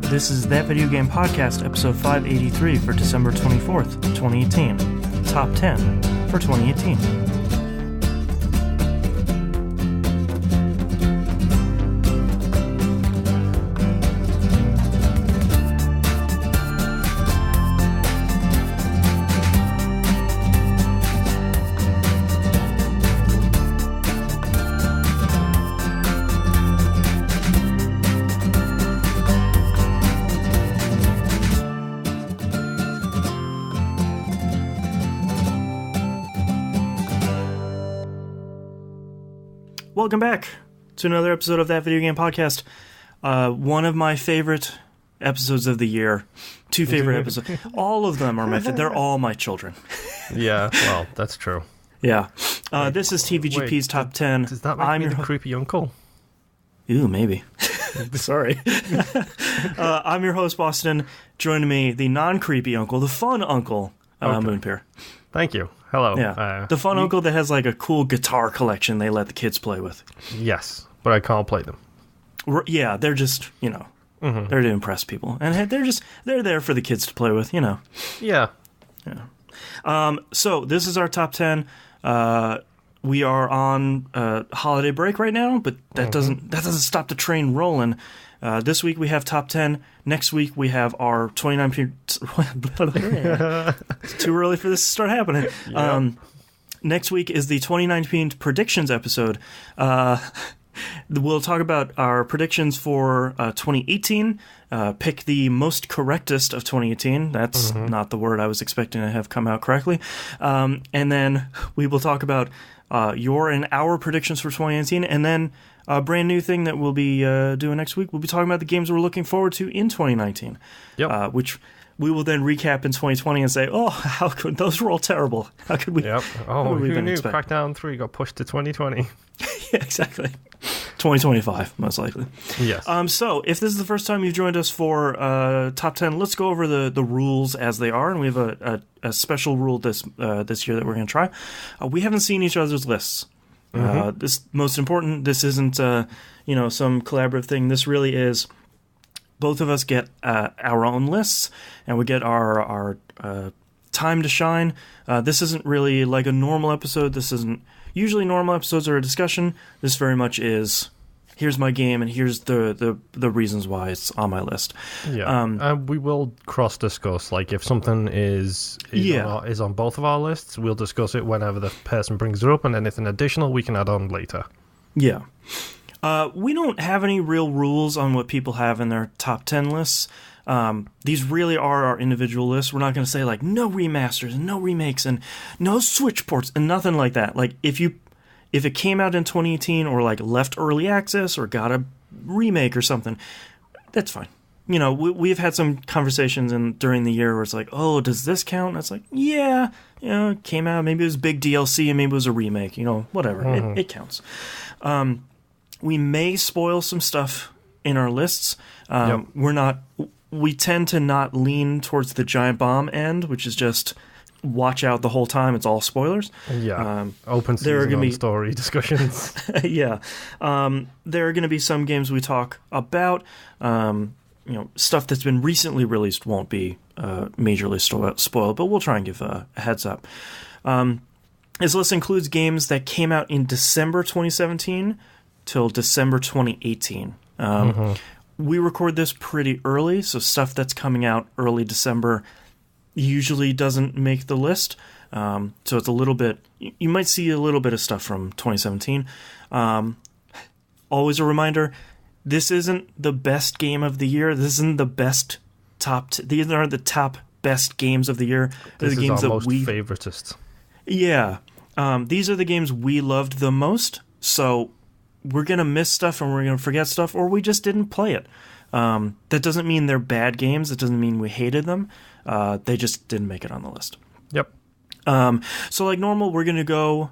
This is That Video Game Podcast, episode 583 for December 24th, 2018. Top 10 for 2018. Welcome back to another episode of That Video Game Podcast. One of my favorite episodes of the year. Two favorite episodes. All of them are my favorite. They're all my children. Yeah, well, that's true. Yeah. This is TVGP's Top 10. Does that make me the creepy uncle? Ooh, maybe. Sorry. I'm your host, Boston. Joining me, the non-creepy uncle, the fun uncle, Moonpear. Thank you. Hello. Yeah. The fun uncle that has like a cool guitar collection they let the kids play with. Yes, but I can't play them. Yeah, they're just, they're to impress people. And they're there for the kids to play with, Yeah. So this is our top 10. We are on holiday break right now, but that doesn't stop the train rolling. This week we have top 10. Next week we have our 29. It's too early for this to start happening. Yep. Next week is the 2019 predictions episode. We'll talk about our predictions for 2018. Pick the most correctest of 2018. That's not the word I was expecting to have come out correctly. And then we will talk about your and our predictions for 2019, and then a brand new thing that we'll be doing next week. We'll be talking about the games we're looking forward to in 2019, which we will then recap in 2020 and say, oh, how could those were all terrible? How could we? Yep. Oh, who knew? Crackdown 3 got pushed to 2020. Yeah, exactly. 2025, most likely. Yes. So, if this is the first time you've joined us for Top 10, let's go over the rules as they are, and we have a special rule this year that we're going to try. We haven't seen each other's lists. This most important. This isn't some collaborative thing. This really is. Both of us get our own lists, and we get our time to shine. This isn't really like a normal episode. This isn't usually normal episodes are a discussion. This very much is. Here's my game, and here's the reasons why it's on my list. Yeah, we will cross discuss. Like if something is on both of our lists, we'll discuss it whenever the person brings it up, and anything additional we can add on later. Yeah. We don't have any real rules on what people have in their top 10 lists. These really are our individual lists. We're not going to say like no remasters and no remakes and no Switch ports and nothing like that. Like if it came out in 2018 or like left early access or got a remake or something, that's fine. We've had some conversations during the year where it's like, oh, does this count? And it's like, yeah, it came out. Maybe it was big DLC and maybe it was a remake. Whatever. It counts. We may spoil some stuff in our lists. We tend to not lean towards the giant bomb end, which is just watch out the whole time. It's all spoilers. Yeah. Open season story discussions. Yeah. There are going to be some games we talk about. Stuff that's been recently released won't be majorly spoiled, but we'll try and give a heads up. This list includes games that came out in December 2017 till December 2018. We record this pretty early, so stuff that's coming out early December usually doesn't make the list. So it's a little bit... You might see a little bit of stuff from 2017. Always a reminder, this isn't the best game of the year. This isn't the best these aren't the top best games of the year. This is the games our most favoritist. Yeah. These are the games we loved the most, so... We're going to miss stuff and we're going to forget stuff, or we just didn't play it. That doesn't mean they're bad games. It doesn't mean we hated them. They just didn't make it on the list. Yep. So like normal, we're going to go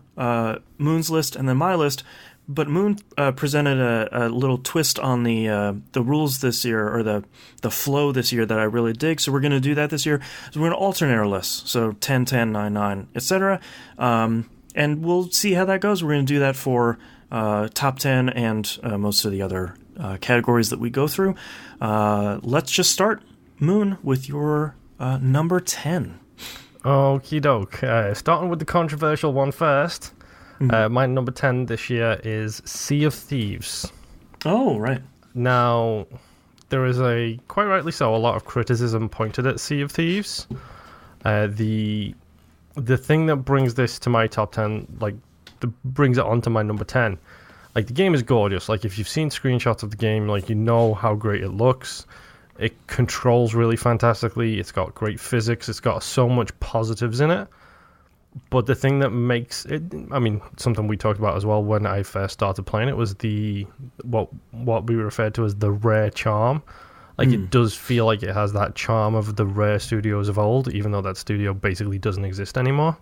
Moon's list and then my list. But Moon presented a little twist on the rules this year, or the flow this year that I really dig. So we're going to do that this year. So we're going to alternate our lists. So 10, 10, 9, 9, etc. And we'll see how that goes. We're going to do that for top 10 and most of the other categories that we go through. Let's just start, Moon, with your number 10. Okie doke. Starting with the controversial one first. My number 10 this year is Sea of Thieves. Oh, right. Now, there is quite rightly so, a lot of criticism pointed at Sea of Thieves. The thing that brings this to my top 10, brings it onto my number 10. Like, the game is gorgeous. Like, if you've seen screenshots of the game, like, you know how great it looks. It controls really fantastically. It's got great physics. It's got so much positives in it. But the thing that makes it, I mean, something we talked about as well when I first started playing it was what we referred to as the Rare charm. Like, it does feel like it has that charm of the Rare studios of old, even though that studio basically doesn't exist anymore.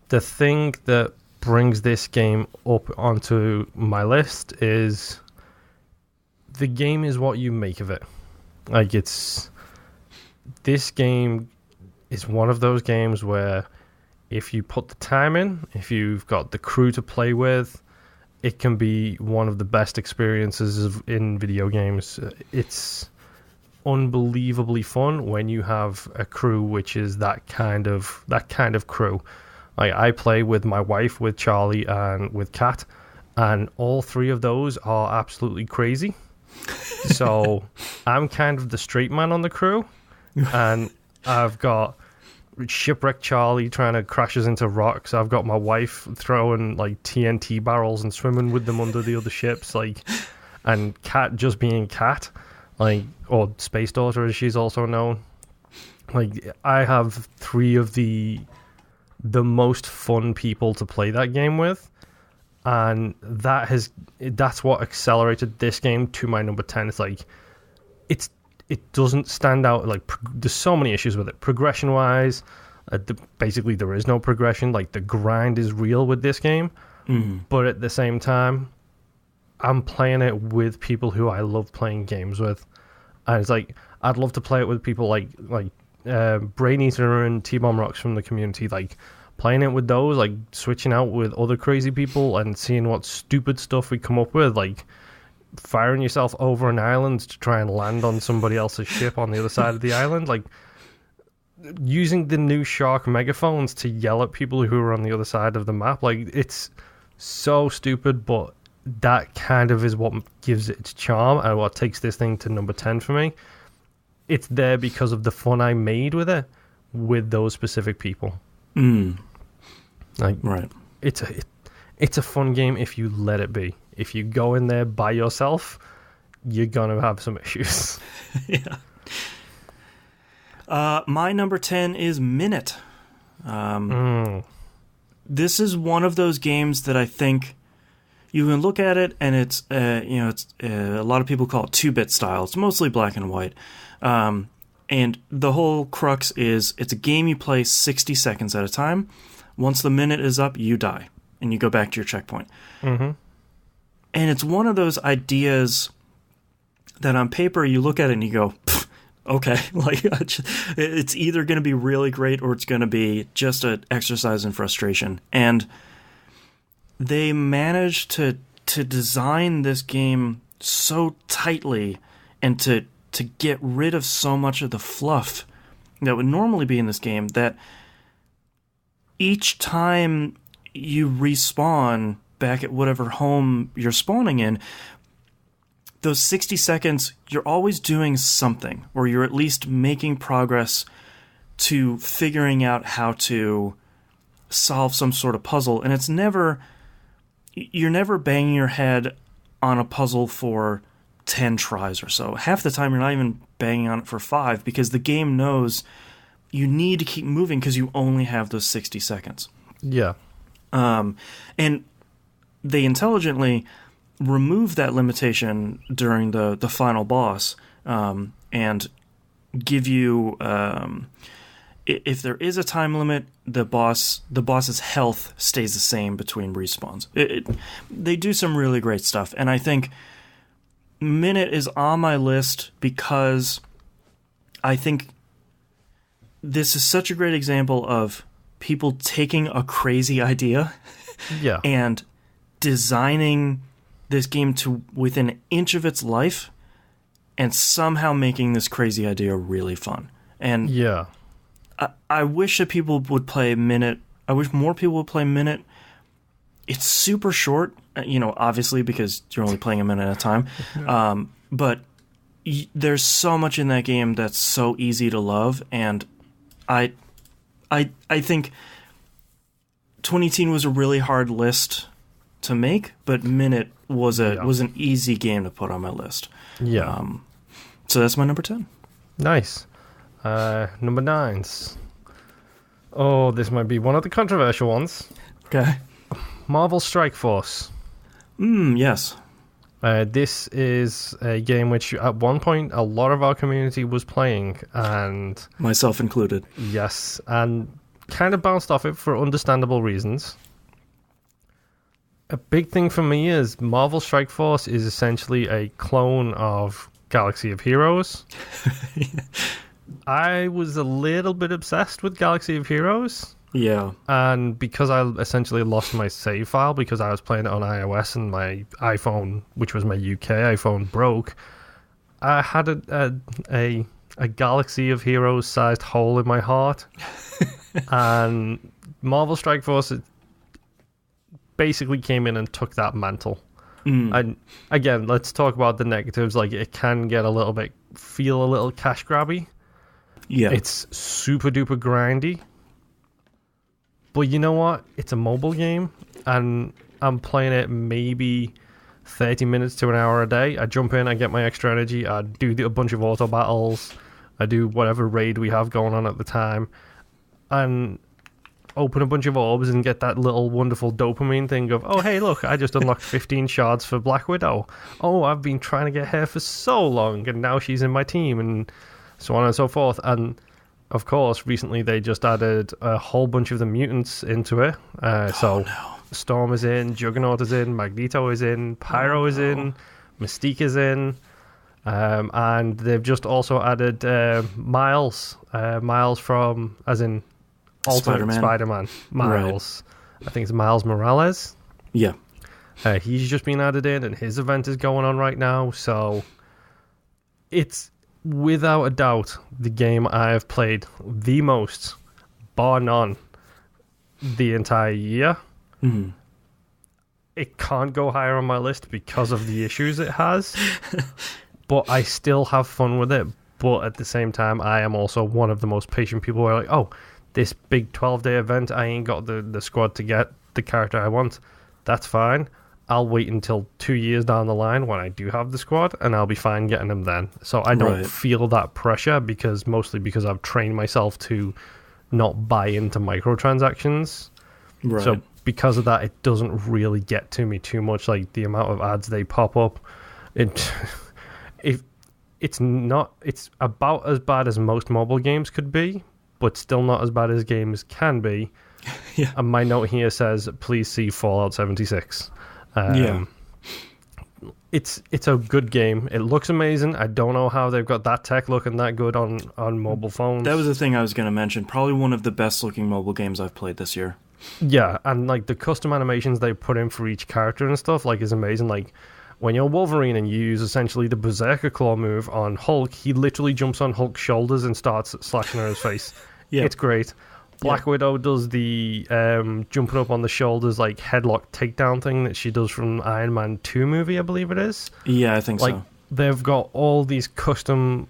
The thing that brings this game up onto my list is the game is what you make of it. Like, this game is one of those games where if you put the time in, if you've got the crew to play with, it can be one of the best experiences in video games. It's unbelievably fun when you have a crew which is that kind of crew. I play with my wife, with Charlie, and with Kat, and all three of those are absolutely crazy. So I'm kind of the straight man on the crew, and I've got shipwrecked Charlie trying to crash us into rocks. I've got my wife throwing like TNT barrels and swimming with them under the other ships, and Kat just being Kat, or Space Daughter as she's also known. Like, I have three of the most fun people to play that game with, and that's what accelerated this game to my number 10. It's like it doesn't stand out. Like, there's so many issues with it progression wise. Basically there is no progression. Like, the grind is real with this game, but at the same time I'm playing it with people who I love playing games with, and it's like I'd love to play it with people like Brain Eater and T-Bomb Rocks from the community, like playing it with those, like switching out with other crazy people and seeing what stupid stuff we come up with, like firing yourself over an island to try and land on somebody else's ship on the other side of the island, like using the new Shark megaphones to yell at people who are on the other side of the map. Like, it's so stupid, but that kind of is what gives it its charm and what takes this thing to number 10 for me. It's there because of the fun I made with it, with those specific people. Like, right. It's a fun game if you let it be. If you go in there by yourself, you're gonna have some issues. Yeah. My number 10 is Minute. This is one of those games that I think you can look at it and it's a lot of people call it 2-bit style. It's mostly black and white. And the whole crux is it's a game you play 60 seconds at a time. Once the minute is up, you die and you go back to your checkpoint. And it's one of those ideas that on paper you look at it and you go, okay, like it's either going to be really great or it's going to be just an exercise in frustration. And they managed to design this game so tightly and to get rid of so much of the fluff that would normally be in this game, that each time you respawn back at whatever home you're spawning in, those 60 seconds, you're always doing something, or you're at least making progress to figuring out how to solve some sort of puzzle. And you're never banging your head on a puzzle for 10 tries or so. Half the time you're not even banging on it for 5, because the game knows you need to keep moving because you only have those 60 seconds. Yeah. And they intelligently remove that limitation during the final boss, and give you, if there is a time limit, the boss's health stays the same between respawns. They do some really great stuff, and I think Minute is on my list because I think this is such a great example of people taking a crazy idea yeah, and designing this game to within an inch of its life and somehow making this crazy idea really fun. And Yeah. I wish that people would play Minute. I wish more people would play Minute. It's super short, obviously because you're only playing a minute at a time. But there's so much in that game that's so easy to love, and I think 2018 was a really hard list to make, but Minute was an easy game to put on my list. Yeah. So that's my number 10. Nice. Number 9's. Oh, this might be one of the controversial ones. Okay. Marvel Strike Force. Yes. This is a game which at one point a lot of our community was playing, and Myself included. yes, and kind of bounced off it for understandable reasons. A big thing for me is Marvel Strike Force is essentially a clone of Galaxy of Heroes. I was a little bit obsessed with Galaxy of Heroes. Yeah. And because I essentially lost my save file because I was playing it on iOS and my iPhone, which was my UK iPhone, broke, I had a Galaxy of Heroes sized hole in my heart. And Marvel Strike Force basically came in and took that mantle. And again, let's talk about the negatives. Like, it can get a little cash grabby. Yeah. It's super duper grindy. But you know what? It's a mobile game, and I'm playing it maybe 30 minutes to an hour a day. I jump in, I get my extra energy, I do a bunch of auto battles, I do whatever raid we have going on at the time, and open a bunch of orbs and get that little wonderful dopamine thing of, oh, hey, look, I just unlocked 15 shards for Black Widow. Oh, I've been trying to get her for so long, and now she's in my team, and so on and so forth. And of course, recently they just added a whole bunch of the mutants into it. Storm is in, Juggernaut is in, Magneto is in, Pyro is in, Mystique is in, and they've just also added Miles from, as in Ultimate Spider-Man. Miles. Right. I think it's Miles Morales. Yeah. He's just been added in, and his event is going on right now, so it's without a doubt the game I have played the most, bar none, the entire year. It can't go higher on my list because of the issues it has, but I still have fun with it. But at the same time, I am also one of the most patient people who are like, oh, this big 12-day event, I ain't got the squad to get the character I want. That's fine. I'll wait until 2 years down the line when I do have the squad, and I'll be fine getting them then. So I don't feel that pressure mostly because I've trained myself to not buy into microtransactions. Right. So because of that, it doesn't really get to me too much. Like, the amount of ads they pop up, it's about as bad as most mobile games could be, but still not as bad as games can be. Yeah. And my note here says, please see Fallout 76. It's a good game. It looks amazing. I don't know how they've got that tech looking that good on mobile phones. That was the thing I was going to mention. Probably one of the best looking mobile games I've played this year. Yeah, and like the custom animations they put in for each character and stuff is amazing. Like, when you're Wolverine and you use essentially the Berserker Claw move on Hulk, he literally jumps on Hulk's shoulders and starts slashing at his face. Yeah, it's great. Black Widow does the jumping up on the shoulders, like, headlock takedown thing that she does from Iron Man 2 movie, I believe it is. Yeah, I think so. They've got all these custom,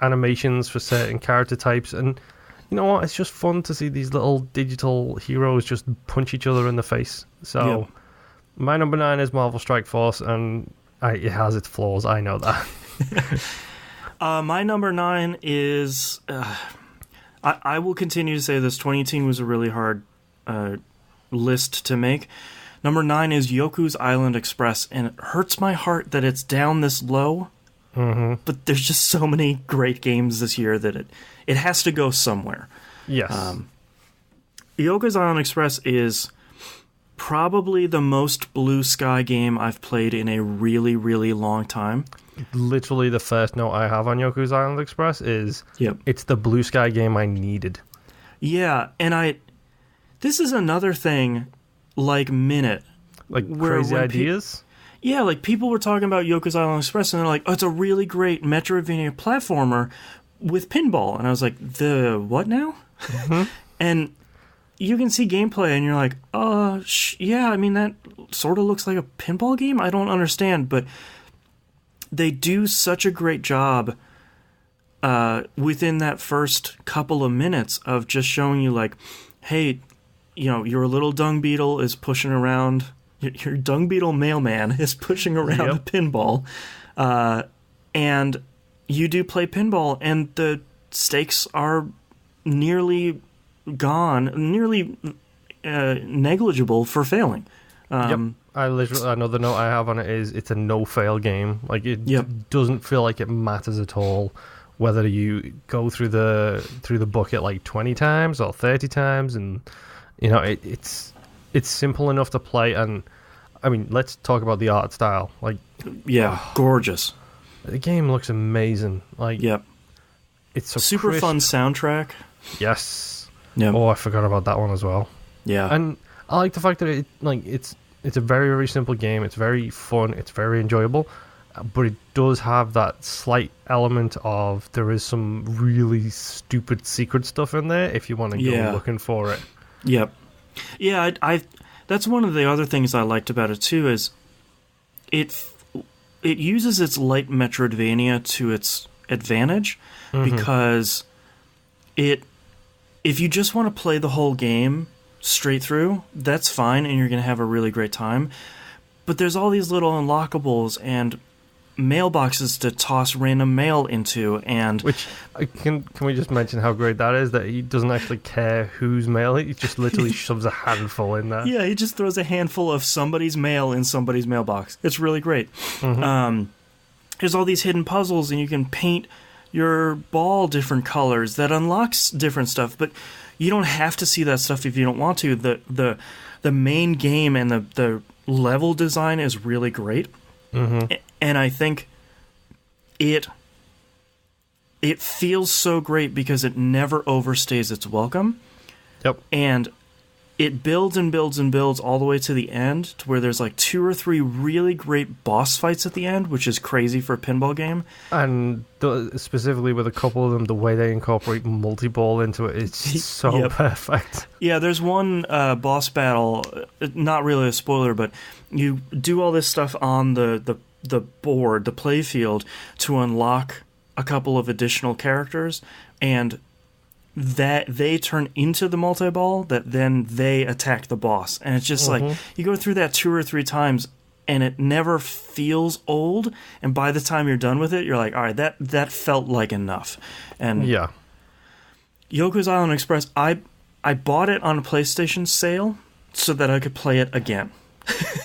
animations for certain character types, and you know what? It's just fun to see these little digital heroes just punch each other in the face. So, my number 9 is Marvel Strike Force, and it has its flaws, I know that. My number 9 is... I will continue to say this. 2018 was a really hard list to make. Number 9 is Yoku's Island Express, and it hurts my heart that it's down this low. Mm-hmm. But there's just so many great games this year that it has to go somewhere. Yes. Yoku's Island Express is probably the most blue sky game I've played in a really, really long time. Literally the first note I have on Yoku's Island Express is it's the blue sky game I needed. Yeah, and this is another thing like Minute. Like crazy ideas? Yeah, like people were talking about Yoku's Island Express, and they're like, "Oh, it's a really great Metroidvania platformer with pinball." And I was like, "The what now?" And you can see gameplay, and you're like, yeah. I mean, that sort of looks like a pinball game. I don't understand, but they do such a great job within that first couple of minutes of just showing you, like, hey, your little dung beetle is pushing around. Your dung beetle mailman is pushing around a pinball, and you do play pinball, and the stakes are nearly gone, nearly negligible for failing. Another note I have on it is it's a no-fail game. Like, it doesn't feel like it matters at all whether you go through the bucket like 20 times or 30 times, and it's simple enough to play. And I mean, let's talk about the art style. Like, gorgeous. The game looks amazing. Like, it's a super fun soundtrack. Yes. Yep. Oh, I forgot about that one as well. Yeah. And I like the fact that it's a very, very simple game. It's very fun. It's very enjoyable. But it does have that slight element of there is some really stupid secret stuff in there if you want to go looking for it. Yep. Yeah, I that's one of the other things I liked about it too, is it uses its light Metroidvania to its advantage, because if you just want to play the whole game straight through, that's fine, and you're going to have a really great time. But there's all these little unlockables and mailboxes to toss random mail into, and which can we just mention how great that is, that he doesn't actually care whose mail, he just literally shoves a handful in there. Yeah, he just throws a handful of somebody's mail in somebody's mailbox. It's really great. There's all these hidden puzzles, and you can paint your ball different colors that unlocks different stuff, but you don't have to see that stuff if you don't want to. The main game and the level design is really great. And I think it feels so great because it never overstays its welcome. Yep. And it builds and builds and builds all the way to the end, to where there's like 2 or 3 really great boss fights at the end, which is crazy for a pinball game. And specifically with a couple of them, the way they incorporate multi-ball into it, it's so perfect. Yeah, there's one boss battle, not really a spoiler, but you do all this stuff on the board, the play field, to unlock a couple of additional characters, and that they turn into the multi-ball, that then they attack the boss. And it's just like, you go through that 2 or 3 times, and it never feels old, and by the time you're done with it, you're like, all right, that felt like enough. And Yoku's Island Express, I bought it on a PlayStation sale so that I could play it again.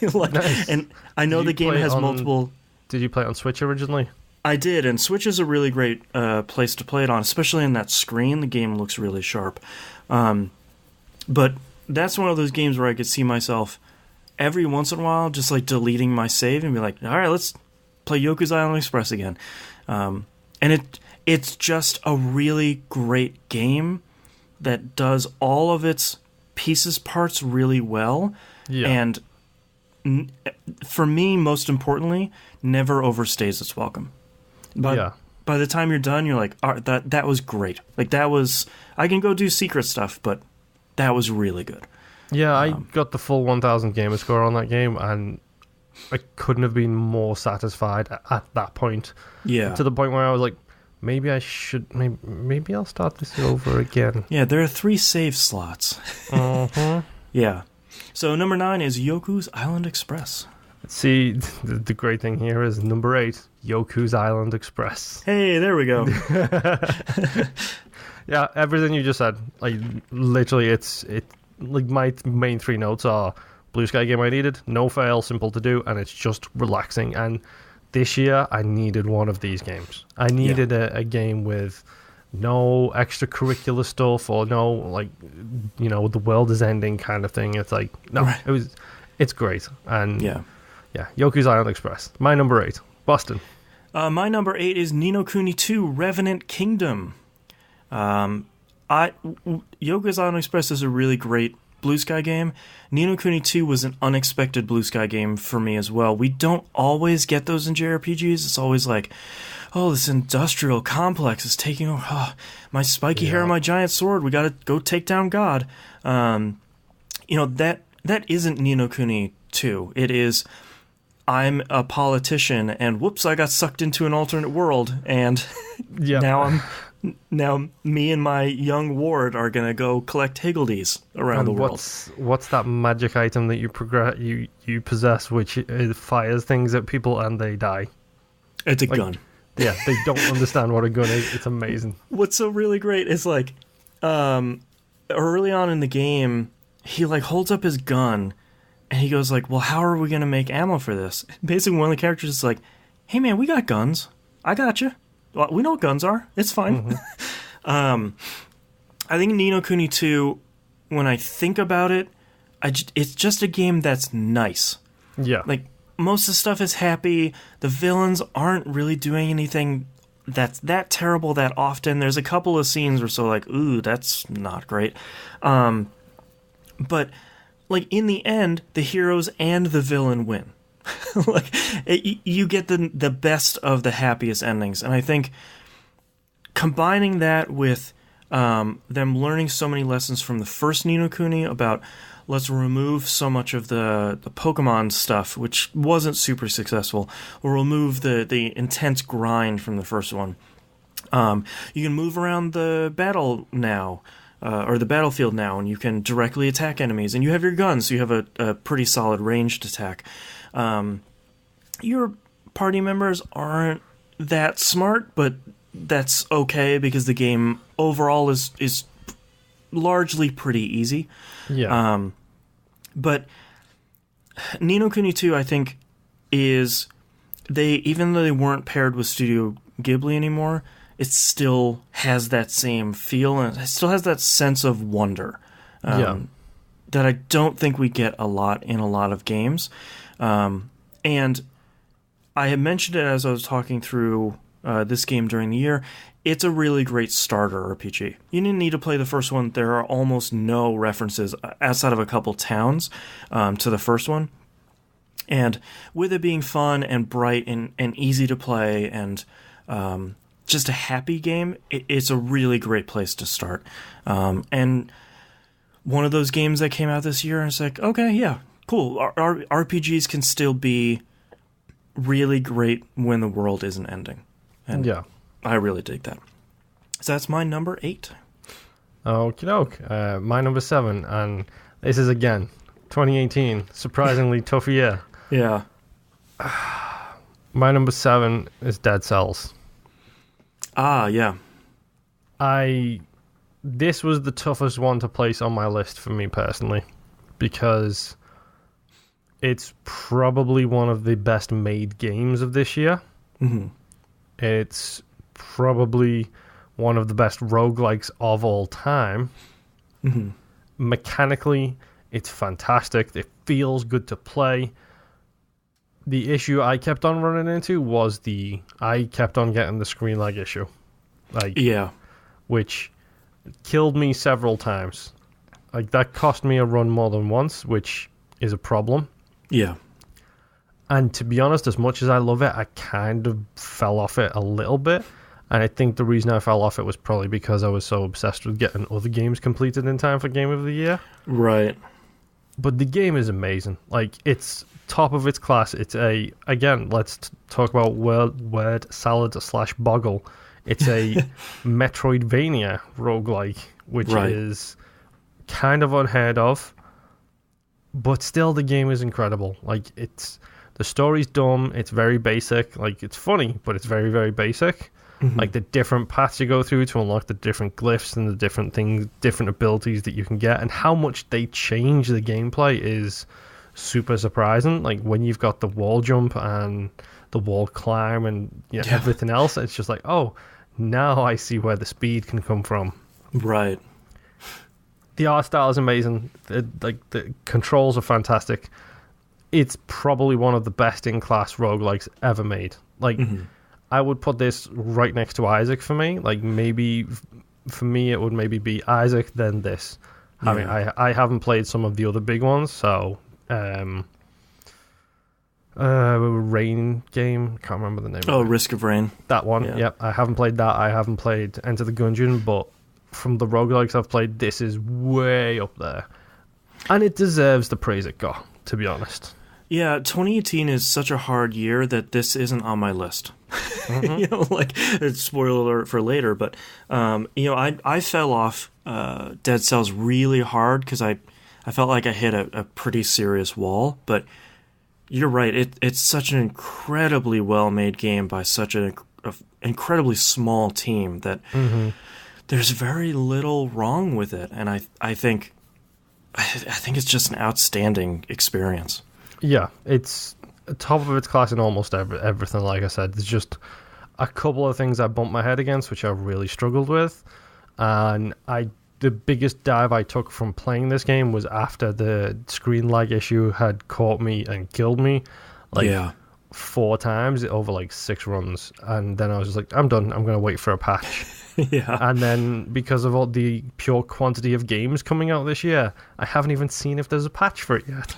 Nice. And I know the game has multiple... Did you play it on Switch originally? I did, and Switch is a really great place to play it on, especially in that screen. The game looks really sharp. But that's one of those games where I could see myself every once in a while just like deleting my save and be like, all right, let's play Yoku's Island Express again. And it's just a really great game that does all of its parts really well. Yeah. And for me, most importantly, never overstays its welcome. But by the time you're done, you're like, all right, that was great. Like, that was... I can go do secret stuff, but that was really good. Yeah, I got the full 1,000 gamer score on that game, and I couldn't have been more satisfied at that point. Yeah. To the point where I was like, maybe I should... Maybe I'll start this over again. Yeah, there are 3 save slots. Yeah. So number 9 is Yoku's Island Express. See, the great thing here is number 8, Yoku's Island Express. Hey, there we go. Yeah, everything you just said. Like, literally, it. Like, my main 3 notes are blue sky game I needed, no fail, simple to do, and it's just relaxing. And this year, I needed one of these games. I needed a game with no extracurricular stuff or no, like, the world is ending kind of thing. It's like, no, right. It's great. And yeah, Yoku's Island Express. My number 8, Boston. My number 8 is Ni no Kuni 2 Revenant Kingdom. Yoku's Island Express is a really great Blue Sky game, Ni no Kuni 2 was an unexpected Blue Sky game for me as well. We don't always get those in JRPGs. It's always like, oh, this industrial complex is taking over. Oh, my spiky hair and my giant sword. We got to go take down God. That isn't Ni no Kuni 2. It is, I'm a politician, and whoops, I got sucked into an alternate world, and now me and my young ward are gonna go collect higgledies around the world. What's that magic item that you possess, which fires things at people and they die? It's a gun. Yeah, they don't understand what a gun is. It's amazing. What's so really great is like, early on in the game, he like holds up his gun, and he goes like, "Well, how are we gonna make ammo for this?" Basically, one of the characters is like, "Hey man, we got guns. I got you. Well, we know what guns are. It's fine." I think Ni no Kuni 2, when I think about it, it's just a game that's nice. Yeah. Like, most of the stuff is happy. The villains aren't really doing anything that's that terrible that often. There's a couple of scenes where so like, ooh, that's not great. But, like, in the end, the heroes and the villain win. You get the best of the happiest endings, and I think combining that with them learning so many lessons from the first Ni no Kuni about let's remove so much of the Pokemon stuff, which wasn't super successful. We'll remove the intense grind from the first one. You can move around the battle now, or the battlefield now, and you can directly attack enemies, and you have your guns, so you have a pretty solid ranged attack. Your party members aren't that smart, but that's okay because the game overall is largely pretty easy. Yeah. But Ni no Kuni 2, I think, is even though they weren't paired with Studio Ghibli anymore, it still has that same feel, and it still has that sense of wonder that I don't think we get a lot in a lot of games. And I had mentioned it as I was talking through this game during the year. It's a really great starter RPG. You didn't need to play the first one. There are almost no references outside of a couple towns to the first one. And with it being fun and bright and easy to play and just a happy game, it's a really great place to start. And one of those games that came out this year, and it's like, okay, yeah, cool. RPGs can still be really great when the world isn't ending. And yeah. I really dig that. So that's my number 8. Okie doke. My number 7, and this is again 2018. Surprisingly tough year. Yeah. My number 7 is Dead Cells. Ah, yeah. This was the toughest one to place on my list for me personally, because it's probably one of the best made games of this year. Mm-hmm. It's probably one of the best roguelikes of all time. Mm-hmm. Mechanically, it's fantastic. It feels good to play. The issue I kept on running into was I kept on getting the screen lag issue. Which killed me several times. Like, that cost me a run more than once, which is a problem. Yeah. And to be honest, as much as I love it, I kind of fell off it a little bit. And I think the reason I fell off it was probably because I was so obsessed with getting other games completed in time for Game of the Year. Right. But the game is amazing. Like, it's top of its class. It's again, let's talk about word salad / boggle. It's a Metroidvania roguelike, which is kind of unheard of. But still, the game is incredible. Like, the story's dumb. It's very basic. Like, it's funny, but it's very, very basic. Mm-hmm. Like, the different paths you go through to unlock the different glyphs and the different things, different abilities that you can get, and how much they change the gameplay is super surprising. Like, when you've got the wall jump and the wall climb and everything else, it's just like, oh, now I see where the speed can come from. Right. The art style is amazing. The controls are fantastic. It's probably one of the best in class roguelikes ever made. Like, I would put this right next to Isaac for me. Like, maybe for me it would maybe be Isaac, then this. I mean, I haven't played some of the other big ones, so Rain game, can't remember the name. Oh, Risk of Rain. That one, yep. I haven't played that. I haven't played Enter the Gungeon, but from the roguelikes I've played, this is way up there. And it deserves the praise it got, to be honest. Yeah, 2018 is such a hard year that this isn't on my list. Like, it's spoiler alert for later, but, I fell off Dead Cells really hard because I felt like I hit a pretty serious wall, but you're right, it's such an incredibly well-made game by such an incredibly small team that there's very little wrong with it, and I think it's just an outstanding experience. Yeah, it's top of its class in almost everything, like I said. There's just a couple of things I bumped my head against, which I really struggled with. And the biggest dive I took from playing this game was after the screen lag issue had caught me and killed me. 4 times over 6 runs. And then I was just like, I'm done. I'm going to wait for a patch. Yeah. And then because of all the pure quantity of games coming out this year, I haven't even seen if there's a patch for it yet.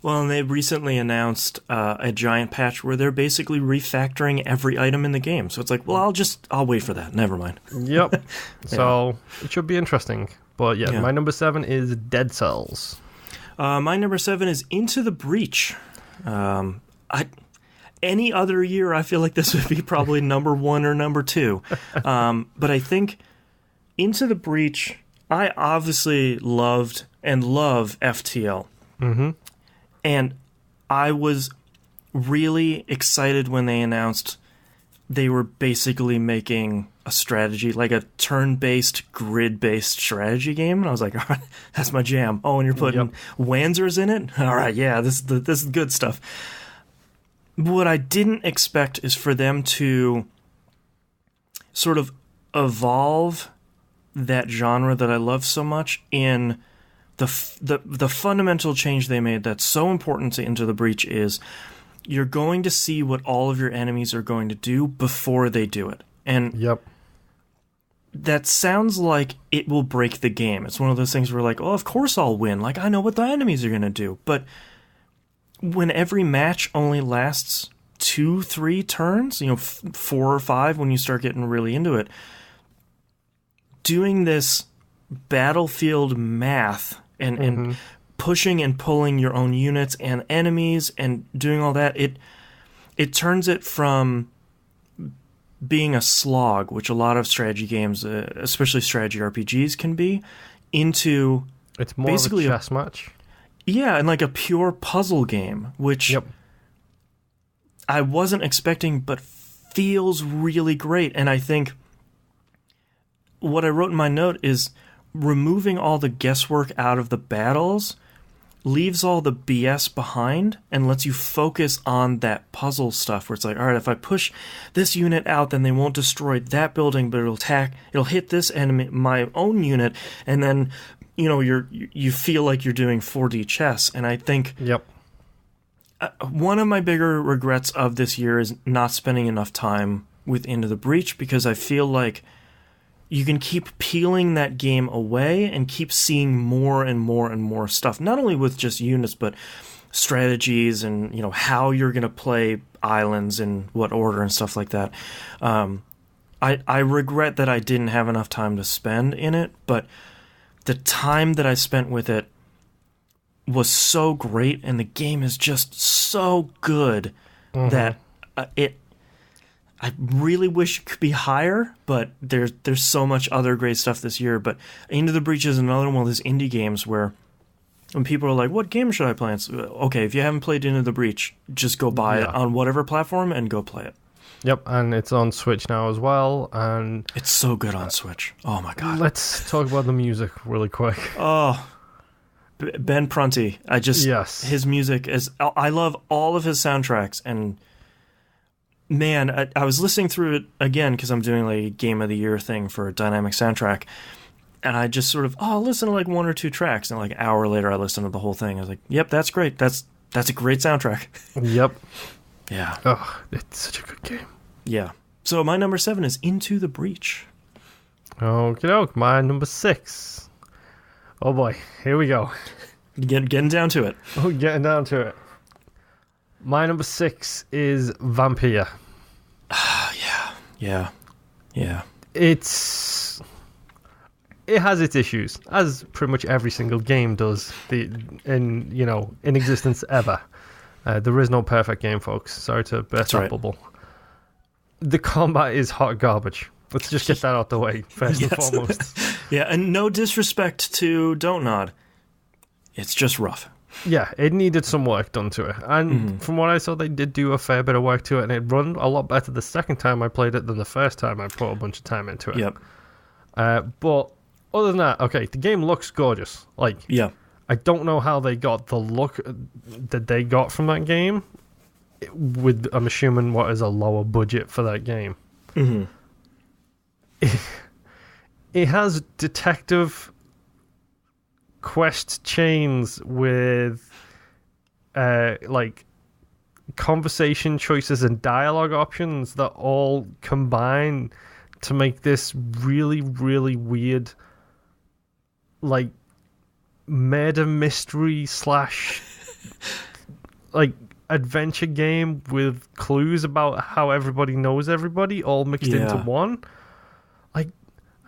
Well, and they recently announced a giant patch where they're basically refactoring every item in the game. So it's like, well, I'll wait for that. Never mind. Yep. So it should be interesting. But yeah, my number 7 is Dead Cells. My number 7 is Into the Breach. Any other year, I feel like this would be probably number 1 or number 2. But I think Into the Breach, I obviously loved and love FTL. Mm-hmm. And I was really excited when they announced they were basically making a strategy, like a turn-based, grid-based strategy game. And I was like, all right, that's my jam. Oh, and you're putting Wanzers in it? All right, yeah, this is good stuff. What I didn't expect is for them to sort of evolve that genre that I love so much in the fundamental change they made that's so important to Into the Breach is you're going to see what all of your enemies are going to do before they do it. And that sounds like it will break the game. It's one of those things where like, oh, of course I'll win. Like, I know what the enemies are going to do. But when every match only lasts 2-3 turns, 4 or 5 when you start getting really into it, doing this battlefield math and pushing and pulling your own units and enemies and doing all that, it turns it from being a slog, which a lot of strategy games, especially strategy RPGs, can be, into it's more basically of a chess match. Yeah, and like a pure puzzle game, which I wasn't expecting, but feels really great. And I think what I wrote in my note is removing all the guesswork out of the battles leaves all the BS behind and lets you focus on that puzzle stuff where it's like, all right, if I push this unit out, then they won't destroy that building, but it'll hit this enemy, my own unit, and then you feel like you're doing 4D chess. And I think one of my bigger regrets of this year is not spending enough time with Into the Breach, because I feel like you can keep peeling that game away and keep seeing more and more and more stuff, not only with just units, but strategies and how you're going to play islands in what order and stuff like that. I regret that I didn't have enough time to spend in it, but the time that I spent with it was so great, and the game is just so good that I really wish it could be higher, but there's so much other great stuff this year. But Into the Breach is another one of those indie games where when people are like, what game should I play? It's, okay, if you haven't played Into the Breach, just go buy it on whatever platform and go play it. Yep, and it's on Switch now as well. And it's so good on Switch. Oh, my God. Let's talk about the music really quick. Oh, Ben Prunty. His music is... I love all of his soundtracks, and... Man, I was listening through it again because I'm doing like a Game of the Year thing for a dynamic soundtrack, and I just sort of, I'll listen to like 1 or 2 tracks, and like an hour later I listened to the whole thing. I was like, yep, that's great. That's a great soundtrack. Yep. Yeah. Oh, it's such a good game. Yeah. So my number 7 is Into the Breach. Okie doke. My number 6. Oh boy, here we go. Getting down to it. Oh, getting down to it. My number 6 is Vampire. Yeah. It has its issues, as pretty much every single game does. In existence ever. There is no perfect game, folks. Sorry to burst that bubble. The combat is hot garbage. Let's just get that out the way first and foremost. Yeah, and no disrespect to Don't Nod. It's just rough. Yeah, it needed some work done to it. And from what I saw, they did do a fair bit of work to it, and it run a lot better the second time I played it than the first time I put a bunch of time into it. Yep. But other than that, okay, the game looks gorgeous. I don't know how they got the look that they got from that game with, I'm assuming, what is a lower budget for that game. Mm-hmm. It has detective quest chains with conversation choices and dialogue options that all combine to make this really, really weird murder mystery / adventure game with clues about how everybody knows everybody all mixed into one.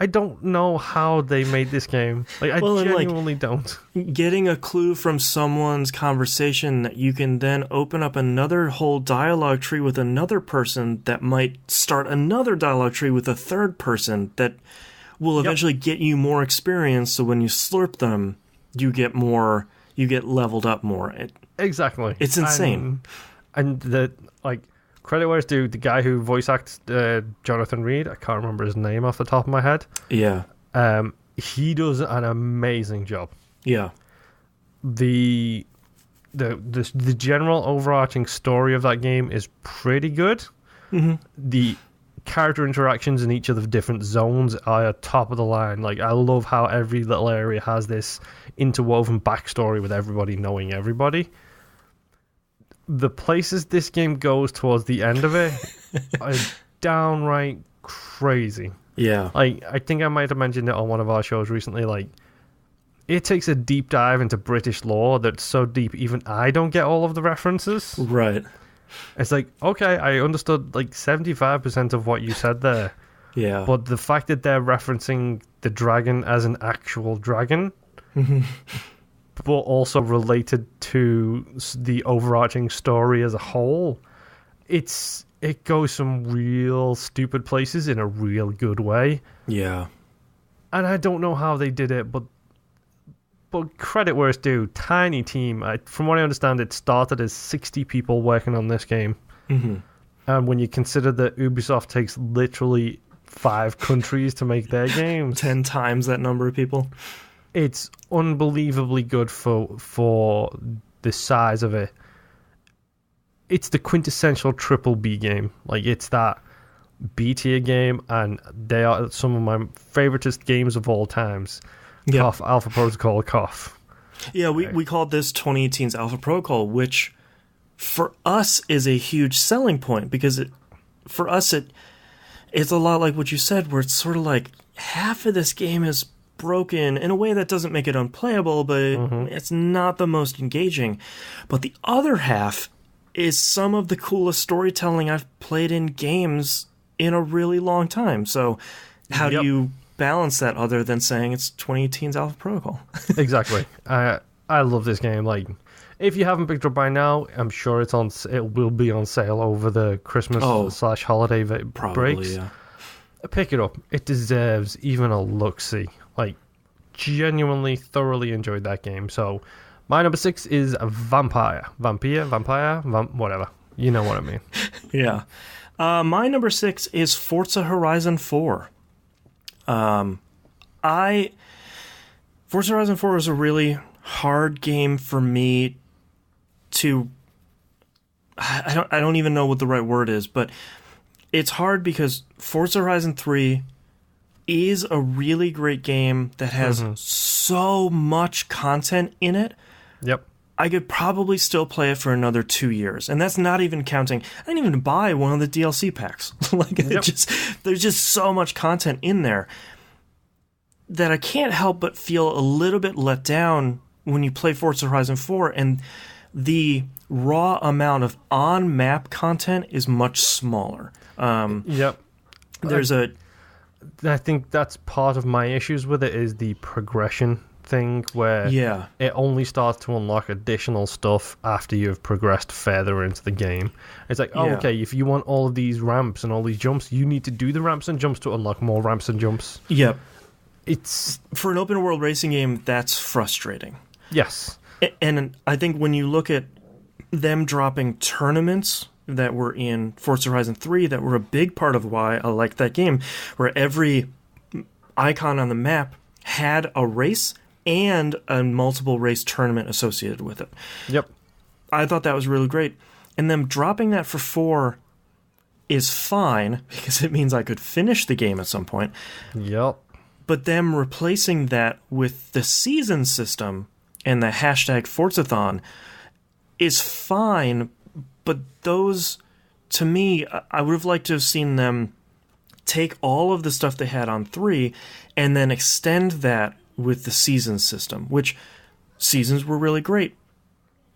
I don't know how they made this game. I genuinely don't. Getting a clue from someone's conversation that you can then open up another whole dialogue tree with another person that might start another dialogue tree with a third person that will eventually get you more experience, so when you slurp them, you get leveled up more. Exactly. It's insane. And credit where it's due, the guy who voice acts Jonathan Reed, I can't remember his name off the top of my head. Yeah. He does an amazing job. Yeah. The general overarching story of that game is pretty good. Mm-hmm. The character interactions in each of the different zones are top of the line. I love how every little area has this interwoven backstory with everybody knowing everybody. The places this game goes towards the end of it are downright crazy. Yeah. I think I might have mentioned it on one of our shows recently. It takes a deep dive into British lore that's so deep even I don't get all of the references. Right. It's okay, I understood 75% of what you said there. Yeah. But the fact that they're referencing the dragon as an actual dragon, but also related to the overarching story as a whole, it goes some real stupid places in a real good way. Yeah. And I don't know how they did it, but credit where it's due. Tiny team. From what I understand, it started as 60 people working on this game. Mm-hmm. And when you consider that Ubisoft takes literally 5 countries to make their games, 10 times that number of people, it's unbelievably good for the size of it. It's the quintessential triple B game. It's that B tier game, and they are some of my favoritist games of all times. Yeah. Cough, Alpha Protocol, cough. Yeah, we called this 2018's Alpha Protocol, which for us is a huge selling point because it's a lot like what you said, where it's sort of half of this game is broken in a way that doesn't make it unplayable, but it's not the most engaging. But the other half is some of the coolest storytelling I've played in games in a really long time. So how do you balance that other than saying it's 2018's Alpha Protocol? Exactly. I love this game. If you haven't picked it up by now, I'm sure it will be on sale over the Christmas / holiday breaks. Yeah. Pick it up. It deserves even a look-see. Genuinely, thoroughly enjoyed that game. So, my number 6 is Vampire. Whatever. You know what I mean. Yeah. My number 6 is Forza Horizon 4. Forza Horizon 4 was a really hard game for me to... I don't even know what the right word is, but it's hard because Forza Horizon 3 is a really great game that has so much content in it. Yep. I could probably still play it for another 2 years. And that's not even counting... I didn't even buy one of the DLC packs. There's just so much content in there. that I can't help but feel a little bit let down when you play Forza Horizon 4, and the raw amount of on-map content is much smaller. Yep. I think that's part of my issues with it, is the progression thing, where it only starts to unlock additional stuff after you've progressed further into the game. It's like, okay, if you want all of these ramps and all these jumps, you need to do the ramps and jumps to unlock more ramps and jumps. Yep. It's for an open world racing game, that's frustrating. Yes. And I think when you look at them dropping tournaments that were in Forza Horizon 3 that were a big part of why I liked that game, where every icon on the map had a race and a multiple race tournament associated with it. Yep. I thought that was really great. And them dropping that for 4 is fine, because it means I could finish the game at some point. Yep. But them replacing that with the season system and the hashtag Forzathon is fine, but those, to me, I would have liked to have seen them take all of the stuff they had on 3 and then extend that with the seasons system, which seasons were really great.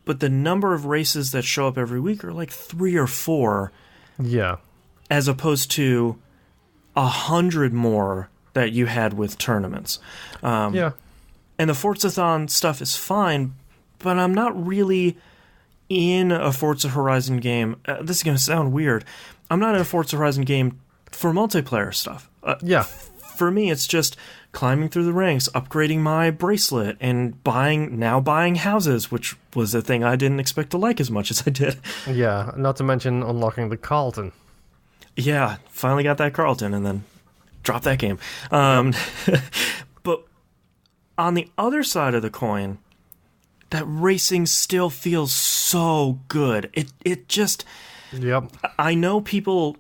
But the number of races that show up every week are like 3 or 4. Yeah. As opposed to 100 more that you had with tournaments. Yeah. And the Forzathon stuff is fine, but I'm not really in a Forza Horizon game. This is going to sound weird. I'm not in a Forza Horizon game for multiplayer stuff. For me, it's just climbing through the ranks, upgrading my bracelet, and buying houses, which was a thing I didn't expect to like as much as I did. Yeah, not to mention unlocking the Carlton. Yeah, finally got that Carlton, and then dropped that game. But on the other side of the coin, that racing still feels so good. It just... Yep. I know people,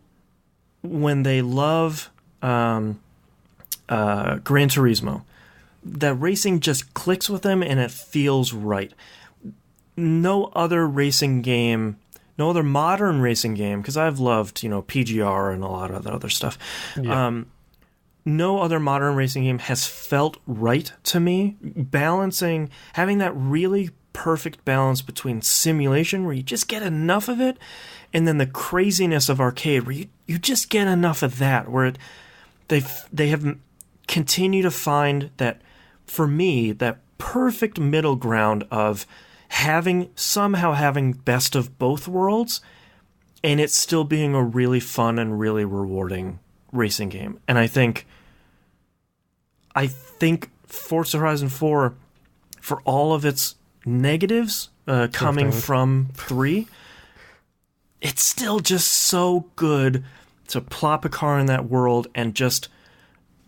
when they love Gran Turismo, that racing just clicks with them and it feels right. No other racing game, no other modern racing game, because I've loved, PGR and a lot of that other stuff. Yeah. No other modern racing game has felt right to me. Having that really perfect balance between simulation, where you just get enough of it, and then the craziness of arcade, where you just get enough of that, where they have continued to find that, for me, that perfect middle ground of somehow having best of both worlds, and it still being a really fun and really rewarding racing game. And I think Forza Horizon 4, for all of its negatives coming from 3, it's still just so good to plop a car in that world and just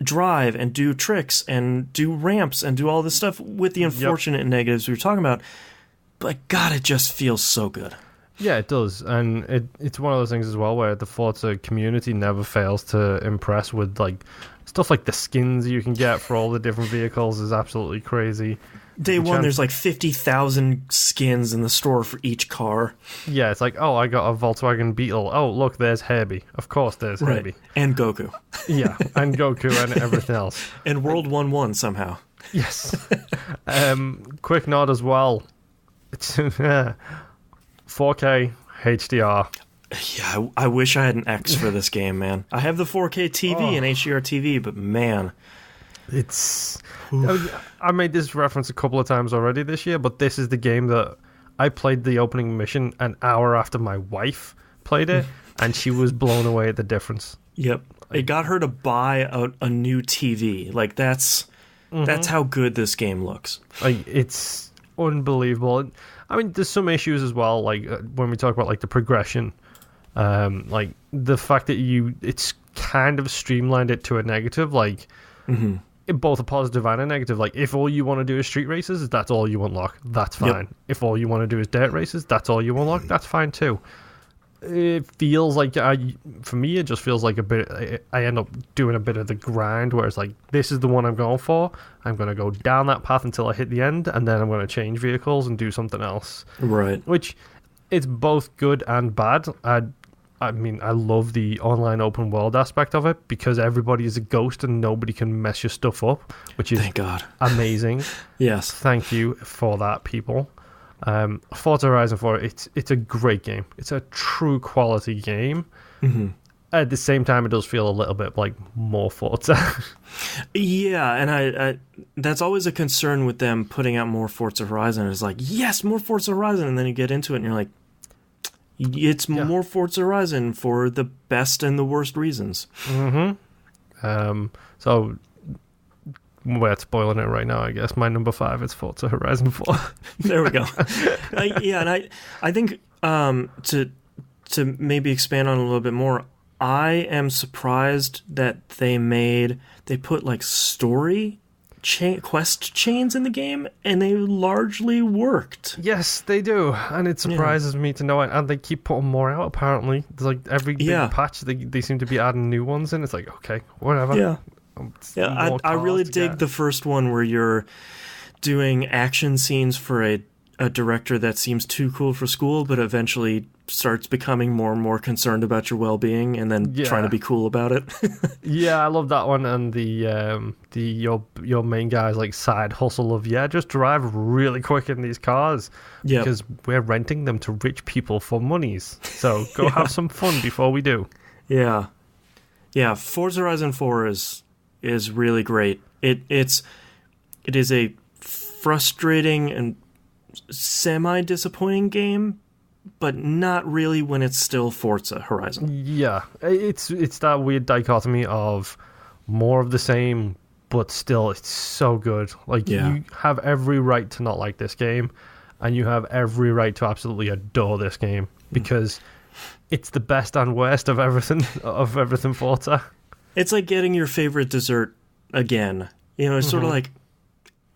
drive and do tricks and do ramps and do all this stuff with the unfortunate negatives we were talking about. But God, it just feels so good. Yeah, it does. And it's one of those things as well where the Forza community never fails to impress with stuff like the skins you can get for all the different vehicles is absolutely crazy. Day one, there's 50,000 skins in the store for each car. Yeah, it's like, I got a Volkswagen Beetle. Oh, look, there's Herbie. Of course there's Herbie. And Goku. Yeah, and Goku and everything else. And World 1-1 somehow. Yes. Quick nod as well. It's 4K HDR. Yeah, I wish I had an X for this game, man. I have the 4K TV and HDR TV, but man... It's... I made this reference a couple of times already this year, but this is the game that I played the opening mission an hour after my wife played it, and she was blown away at the difference. Yep. It got her to buy a new TV. That's how good this game looks. It's unbelievable. I mean, there's some issues as well, when we talk about the progression. The fact that it's kind of streamlined it to a negative, both a positive and a negative. If all you want to do is street races, that's all you unlock, that's fine. Yep. If all you want to do is dirt races, that's all you unlock, that's fine too. It feels for me, it just feels like I end up doing a bit of the grind, where it's this is the one I'm going for. I'm going to go down that path until I hit the end, and then I'm going to change vehicles and do something else. Right. Which, it's both good and bad. I mean, I love the online open world aspect of it because everybody is a ghost and nobody can mess your stuff up, which is Thank God. amazing. Yes. Thank you for that, people. Forza Horizon 4, it's a great game. It's a true quality game. Mm-hmm. At the same time, it does feel a little bit like more Forza. Yeah, and I that's always a concern with them putting out more Forza Horizon. Is like, yes, more Forza Horizon, and then you get into it and you're like, it's more Forza Horizon for the best and the worst reasons. Mm-hmm. So we're spoiling it right now, I guess. My number 5 is Forza Horizon 4. There we go. And I think to maybe expand on it a little bit more, I am surprised that they put like story quest chains in the game, and they largely worked. Yes, they do, and it surprises me to know it. And they keep putting more out. Apparently, it's like every big patch, they seem to be adding new ones in. It's like, okay, whatever. Yeah, I really dig the first one where you're doing action scenes for a director that seems too cool for school, but eventually starts becoming more and more concerned about your well-being, and then trying to be cool about it. Yeah, I love that one, and your main guy's like side hustle of just drive really quick in these cars because we're renting them to rich people for monies. So go have some fun before we do. Yeah, Forza Horizon 4 is really great. It is a frustrating and semi-disappointing game, but not really when it's still Forza Horizon. Yeah, it's that weird dichotomy of more of the same, but still it's so good. Like, you have every right to not like this game, and you have every right to absolutely adore this game, because it's the best and worst of everything Forza. It's like getting your favorite dessert again. It's sort of like,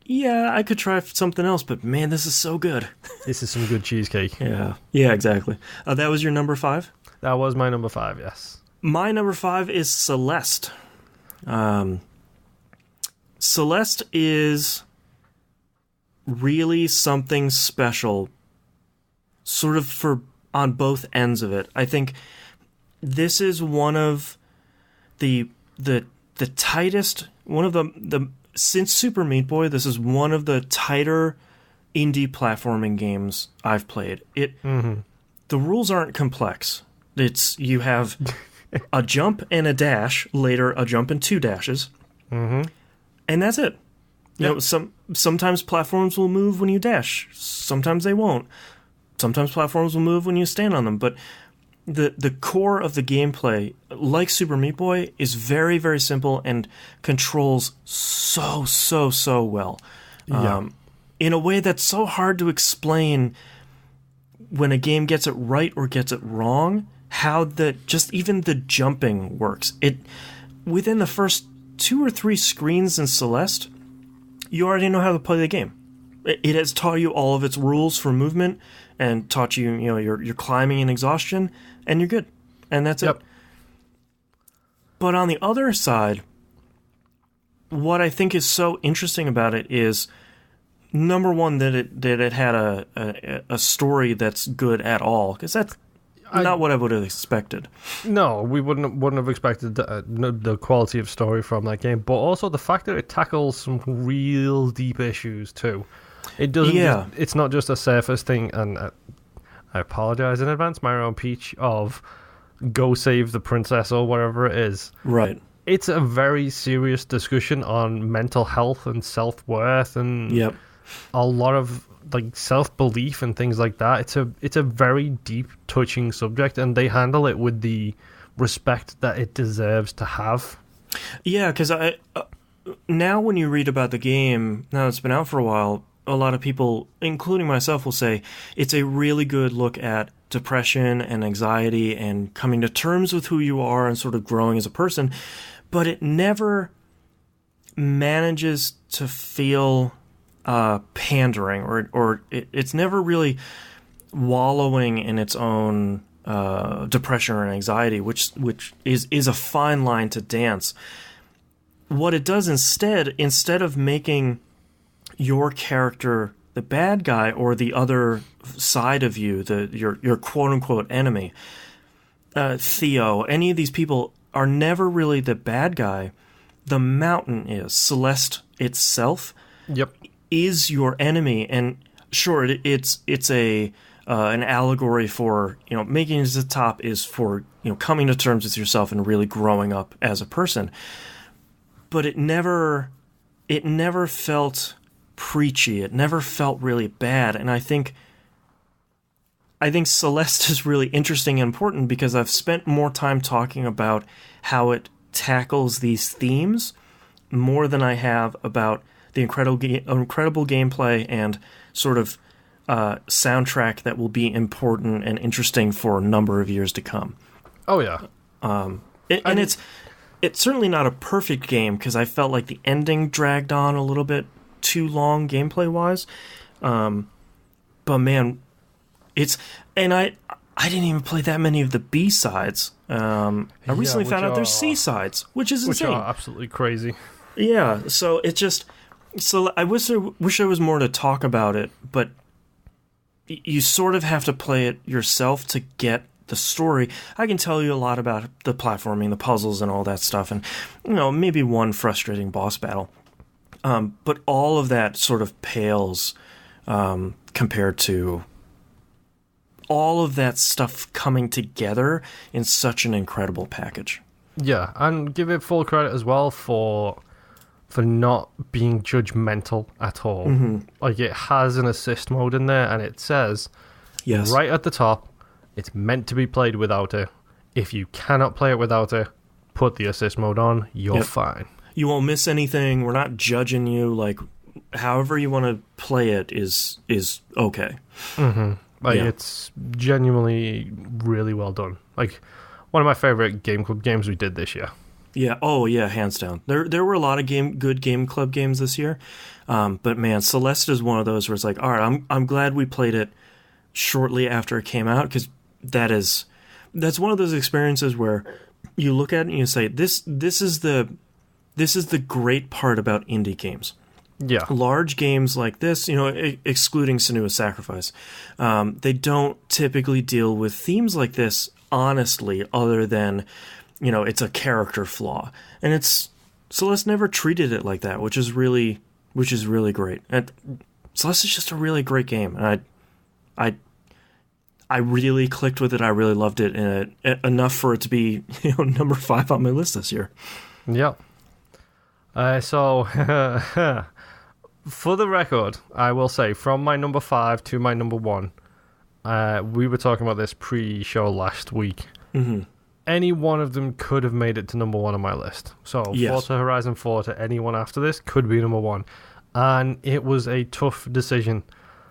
I could try something else, but man, this is so good. This is some good cheesecake. Yeah, exactly. That was your number 5? That was my number 5, yes. My number 5 is Celeste. Celeste is really something special, sort of on both ends of it. I think this is one of the tightest, one of the since Super Meat Boy, this is one of the tighter indie platforming games I've played. The rules aren't complex. You have a jump and a dash, later a jump and 2 dashes, and that's it. Sometimes platforms will move when you dash. Sometimes they won't. Sometimes platforms will move when you stand on them. But the core of the gameplay, like Super Meat Boy, is very, very simple and controls so well. In a way that's so hard to explain when a game gets it right or gets it wrong, how even the jumping works. Within the first 2 or 3 screens in Celeste, you already know how to play the game. It has taught you all of its rules for movement and taught you, your climbing and exhaustion, and you're good. And that's it. But on the other side, what I think is so interesting about it is, number one, that it had a story that's good at all, because that's not what I would have expected. No, we wouldn't have expected the quality of story from that game, but also the fact that it tackles some real deep issues too. It doesn't. It's not just a surface thing, and I apologize in advance, my own Peach, of go save the princess or whatever it is. Right. It's a very serious discussion on mental health and self-worth and a lot of like self-belief and things like that. It's a very deep, touching subject, and they handle it with the respect that it deserves to have. Yeah, because now when you read about the game, now it's been out for a while, a lot of people, including myself, will say it's a really good look at depression and anxiety and coming to terms with who you are and sort of growing as a person, but it never manages to feel pandering, or it's never really wallowing in its own depression or anxiety, which is a fine line to dance. What it does instead of making your character the bad guy or the other side of you, your quote unquote enemy, Theo, any of these people are never really the bad guy. The mountain is. Celeste itself Yep. is your enemy, and sure, it's a an allegory for, making it to the top is for, coming to terms with yourself and really growing up as a person. But it never felt preachy. It never felt really bad, and I think Celeste is really interesting and important because I've spent more time talking about how it tackles these themes more than I have about the incredible gameplay and sort of soundtrack that will be important and interesting for a number of years to come. Oh yeah. It's certainly not a perfect game because I felt like the ending dragged on a little bit too long gameplay wise. But man, I didn't even play that many of the B-sides. I recently found out there's C-sides, which is insane. Which are absolutely crazy. Yeah, so it just... So I wish there was more to talk about it, but you sort of have to play it yourself to get the story. I can tell you a lot about the platforming, the puzzles, and all that stuff, and maybe one frustrating boss battle. But all of that sort of pales compared to all of that stuff coming together in such an incredible package. Yeah, and give it full credit as well for not being judgmental at all. Mm-hmm. Like, it has an assist mode in there, and it says right at the top, it's meant to be played without it. If you cannot play it without it, put the assist mode on, you're fine. You won't miss anything. We're not judging you. Like, however you want to play it is okay. Mm-hmm. It's genuinely really well done. Like, one of my favorite Game Club games we did this year. Yeah. Oh, yeah. Hands down. There were a lot of good Game Club games this year, but man, Celeste is one of those where it's like, all right, I'm glad we played it shortly after it came out because that's one of those experiences where you look at it and you say, this is the great part about indie games. Yeah. Large games like this, excluding Senua's Sacrifice, they don't typically deal with themes like this honestly, other than, it's a character flaw. And Celeste never treated it like that, which is really great. And Celeste is just a really great game. And I really clicked with it. I really loved it, and enough for it to be, number 5 on my list this year. Yep. So, for the record, I will say, from my number 5 to my number 1, we were talking about this pre-show last week. Mm-hmm. Any one of them could have made it to number 1 on my list. So, Forza Horizon 4 to anyone after this could be number 1. And it was a tough decision.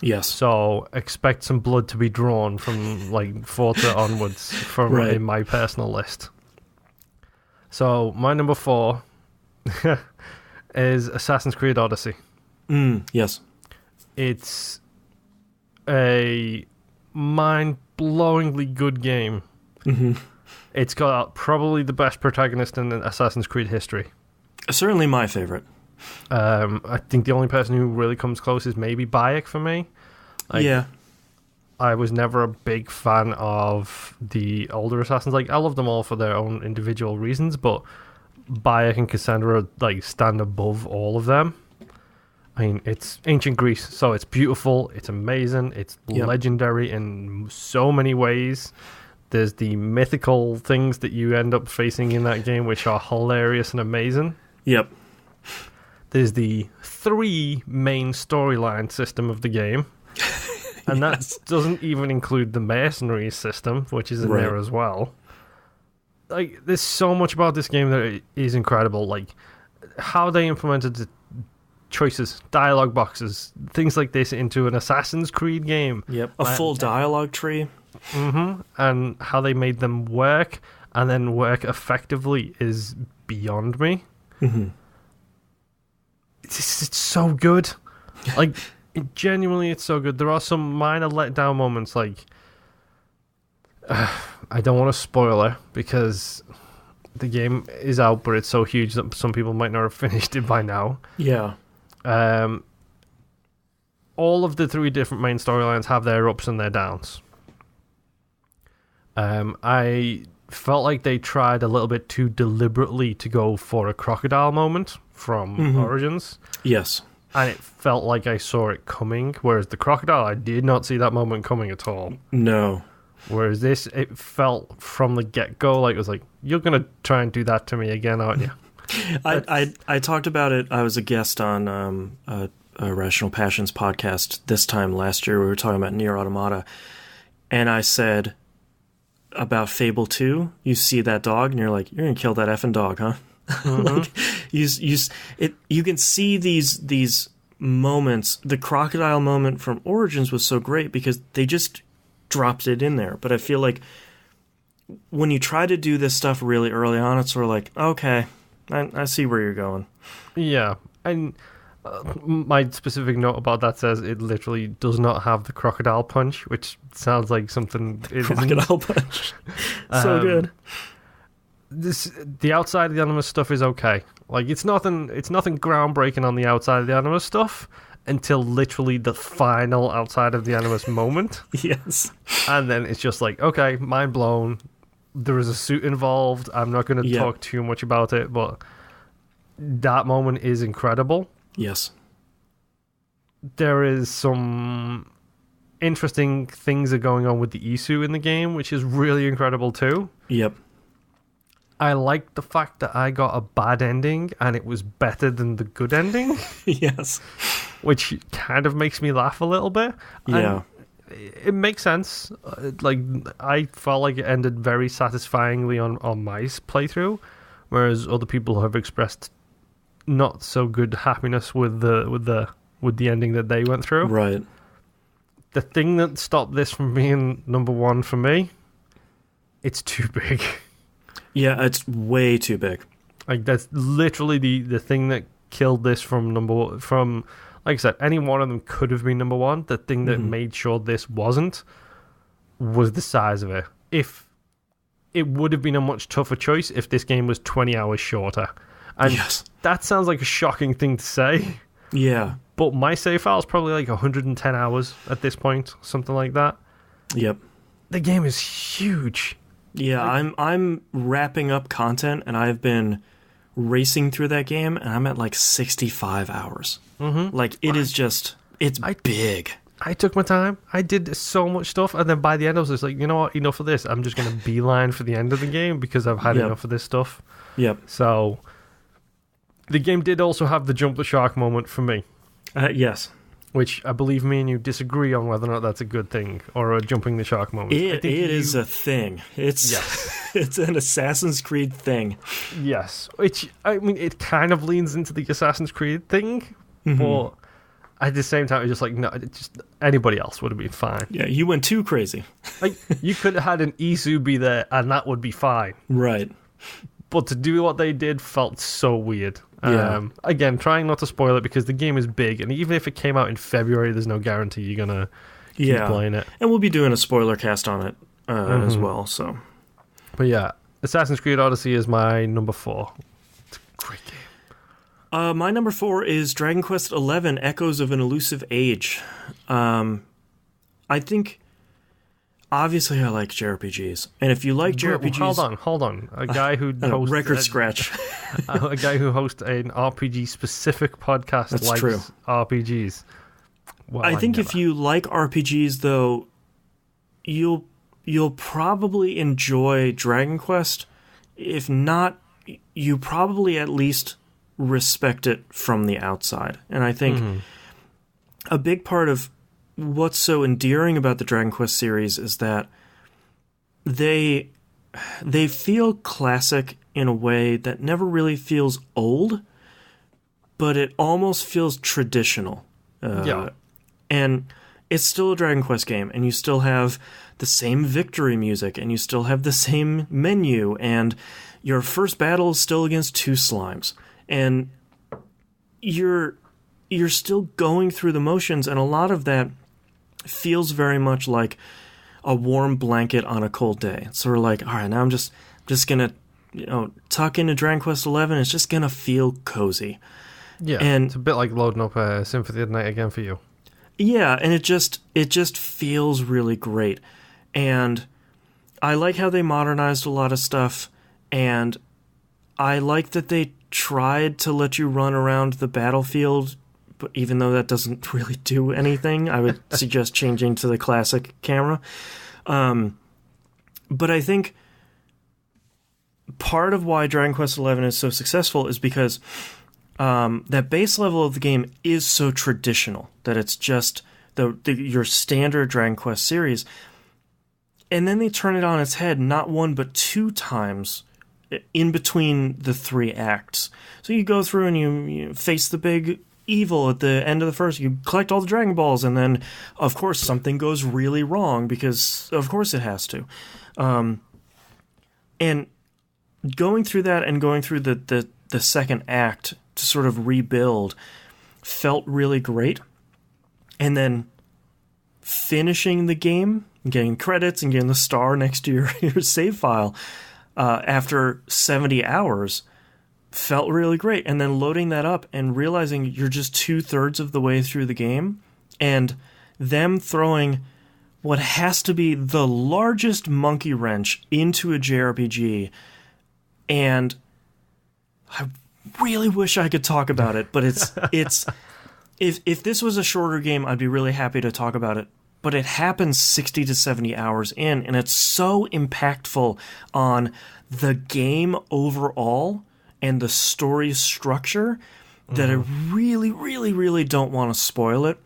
Yes. So, expect some blood to be drawn from, Forza onwards in my personal list. So, my number 4 is Assassin's Creed Odyssey. Yes. It's a mind-blowingly good game. Mm-hmm. It's got probably the best protagonist in Assassin's Creed history. Certainly my favorite. I think the only person who really comes close is maybe Bayek for me. Yeah. I was never a big fan of the older Assassins. I love them all for their own individual reasons, but Bayek and Cassandra stand above all of them. I mean, it's ancient Greece, so it's beautiful, it's amazing, it's legendary in so many ways. There's the mythical things that you end up facing in that game, which are hilarious and amazing. Yep. There's the 3 main storyline system of the game, and that doesn't even include the mercenaries system, which is in there as well. There's so much about this game that is incredible. How they implemented the choices, dialogue boxes, things like this into an Assassin's Creed game. Yep, a full dialogue tree. Mm-hmm. And how they made them work, and then work effectively, is beyond me. Mm-hmm. It's so good. Genuinely, it's so good. There are some minor letdown moments, I don't want to spoil it, because the game is out, but it's so huge that some people might not have finished it by now. Yeah. All of the 3 different main storylines have their ups and their downs. I felt like they tried a little bit too deliberately to go for a crocodile moment from Origins. Yes. And it felt like I saw it coming, whereas the crocodile, I did not see that moment coming at all. No. Whereas this, it felt from the get-go like it was like, you're going to try and do that to me again, aren't you? I talked about it. I was a guest on a Rational Passions podcast this time last year. We were talking about Nier Automata. And I said about Fable 2, you see that dog and you're like, you're going to kill that effing dog, huh? Like, you can see these moments. The crocodile moment from Origins was so great because they just dropped it in there. But I feel like when you try to do this stuff really early on, it's sort of like, okay, I see where you're going. Yeah, and my specific note about that says it literally does not have the crocodile punch, which sounds like something it crocodile punch. So good. The outside of the Animus stuff is okay. Like it's nothing groundbreaking on the outside of the Animus stuff until literally the final outside of the Animus moment. Yes. And then it's just like, okay, mind blown. There is a suit involved. I'm not going to talk too much about it, but that moment is incredible. Yes. There is some interesting things that are going on with the Isu in the game, which is really incredible too. Yep. I like the fact that I got a bad ending and it was better than the good ending. Yes. Which kind of makes me laugh a little bit. Yeah. And it makes sense. Like, I felt like it ended very satisfyingly on my playthrough, whereas other people have expressed not so good happiness with the ending that they went through. Right. The thing that stopped this from being number one for me, it's too big. Yeah, it's way too big. Like that's literally the thing that killed this from like I said, any one of them could have been number one. The thing that made sure this wasn't was the size of it. If it would have been a much tougher choice if this game was 20 hours shorter. And that sounds like a shocking thing to say. Yeah. But my save file is probably like 110 hours at this point, something like that. Yep. The game is huge. Yeah, I'm wrapping up content, and I've been racing through that game, and I'm at like 65 hours. Mm-hmm. Like, it is just, it's big. I took my time. I did so much stuff, and then by the end I was just like, you know what, enough of this. I'm just going to beeline for the end of the game because I've had enough of this stuff. Yep. So, the game did also have the jump the shark moment for me. Yes. Which I believe me and you disagree on whether or not that's a good thing or a jumping the shark moment. It is a thing. It's it's an Assassin's Creed thing. Yes. Which, I mean, it kind of leans into the Assassin's Creed thing, but at the same time, it's just like, no, just anybody else would have been fine. Yeah, you went too crazy. Like, you could have had an Isu be there and that would be fine. Right. But to do what they did felt so weird. Yeah. Again, trying not to spoil it because the game is big, and even if it came out in February, there's no guarantee you're gonna keep playing it. And we'll be doing a spoiler cast on it as well. So, but yeah, Assassin's Creed Odyssey is my number 4. It's a great game. My number 4 is Dragon Quest XI: Echoes of an Elusive Age. I think. Obviously, I like JRPGs, and if you like JRPGs, hold on. A guy who hosts record scratch, a guy who hosts an RPG specific podcast. That's likes true. RPGs. Well, I think if you like RPGs, though, you'll probably enjoy Dragon Quest. If not, you probably at least respect it from the outside, and I think a big part of what's so endearing about the Dragon Quest series is that they feel classic in a way that never really feels old, but it almost feels traditional. And it's still a Dragon Quest game, and you still have the same victory music, and you still have the same menu, and your first battle is still against 2 slimes, and you're still going through the motions, and a lot of that feels very much like a warm blanket on a cold day. It's sort of like, all right, now I'm just gonna, tuck into Dragon Quest XI. It's just gonna feel cozy. Yeah, and it's a bit like loading up Symphony of the Night again for you. Yeah, and it just feels really great. And I like how they modernized a lot of stuff, and I like that they tried to let you run around the battlefield, but even though that doesn't really do anything, I would suggest changing to the classic camera. But I think part of why Dragon Quest XI is so successful is because that base level of the game is so traditional that it's just your standard Dragon Quest series. And then they turn it on its head not one but two times in between the three acts. So you go through and you face the big evil at the end of the first. You collect all the Dragon Balls, and then, of course, something goes really wrong because, of course, it has to. And going through that and going through the second act to sort of rebuild felt really great. And then finishing the game, getting credits and getting the star next to your save file after 70 hours felt really great. And then loading that up and realizing you're just 2/3 of the way through the game, and them throwing what has to be the largest monkey wrench into a JRPG. And I really wish I could talk about it, but it's if this was a shorter game, I'd be really happy to talk about it. But it happens 60 to 70 hours in, and it's so impactful on the game overall and the story structure that I really, really, really don't want to spoil it.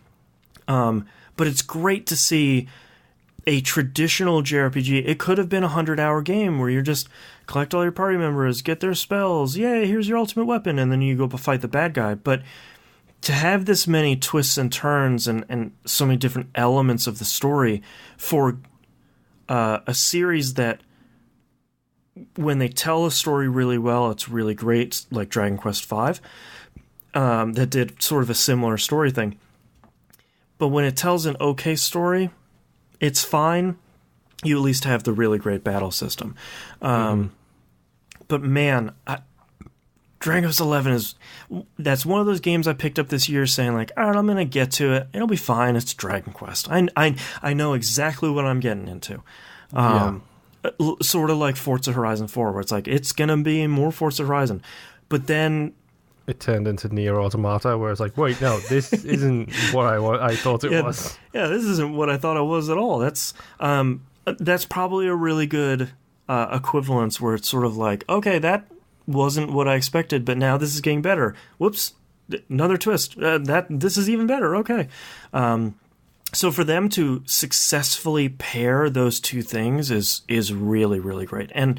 But it's great to see a traditional JRPG. It could have been a 100-hour game where you just collect all your party members, get their spells, yay, here's your ultimate weapon, and then you go fight the bad guy. But to have this many twists and turns and so many different elements of the story for a series that, when they tell a story really well, it's really great, like Dragon Quest V, that did sort of a similar story thing. But when it tells an okay story, it's fine. You at least have the really great battle system. But man, Dragon Quest XI that's one of those games I picked up this year saying like, all right, I'm going to get to it. It'll be fine. It's Dragon Quest. I know exactly what I'm getting into. Sort of like Forza Horizon 4, where it's like, it's going to be more Forza Horizon. But then it turned into Nier Automata, where it's like, wait, no, this isn't what I thought it was. Yeah, this isn't what I thought it was at all. That's probably a really good equivalence where it's sort of like, okay, that wasn't what I expected, but now this is getting better. Whoops, another twist. This is even better. Okay. So for them to successfully pair those two things is really, really great. And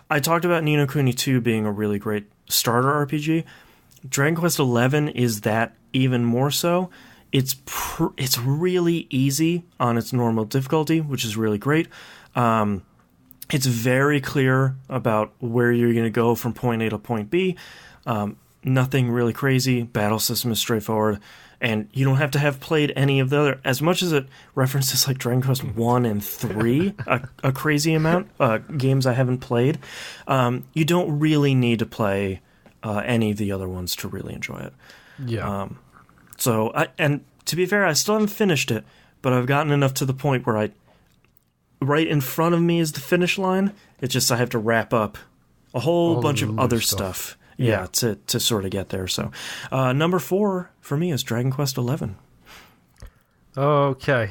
I talked about Ni no Kuni 2 being a really great starter RPG. Dragon Quest XI is that even more so. It's really easy on its normal difficulty, which is really great. It's very clear about where you're going to go from point A to point B. Nothing really crazy. Battle system is straightforward. And you don't have to have played any of the other, as much as it references like Dragon Quest 1 and 3, a crazy amount, games I haven't played. You don't really need to play any of the other ones to really enjoy it. Yeah. And to be fair, I still haven't finished it, but I've gotten enough to the point where right in front of me is the finish line. It's just I have to wrap up a whole bunch of other stuff. Yeah, to sort of get there. So, number 4 for me is Dragon Quest XI. Okay.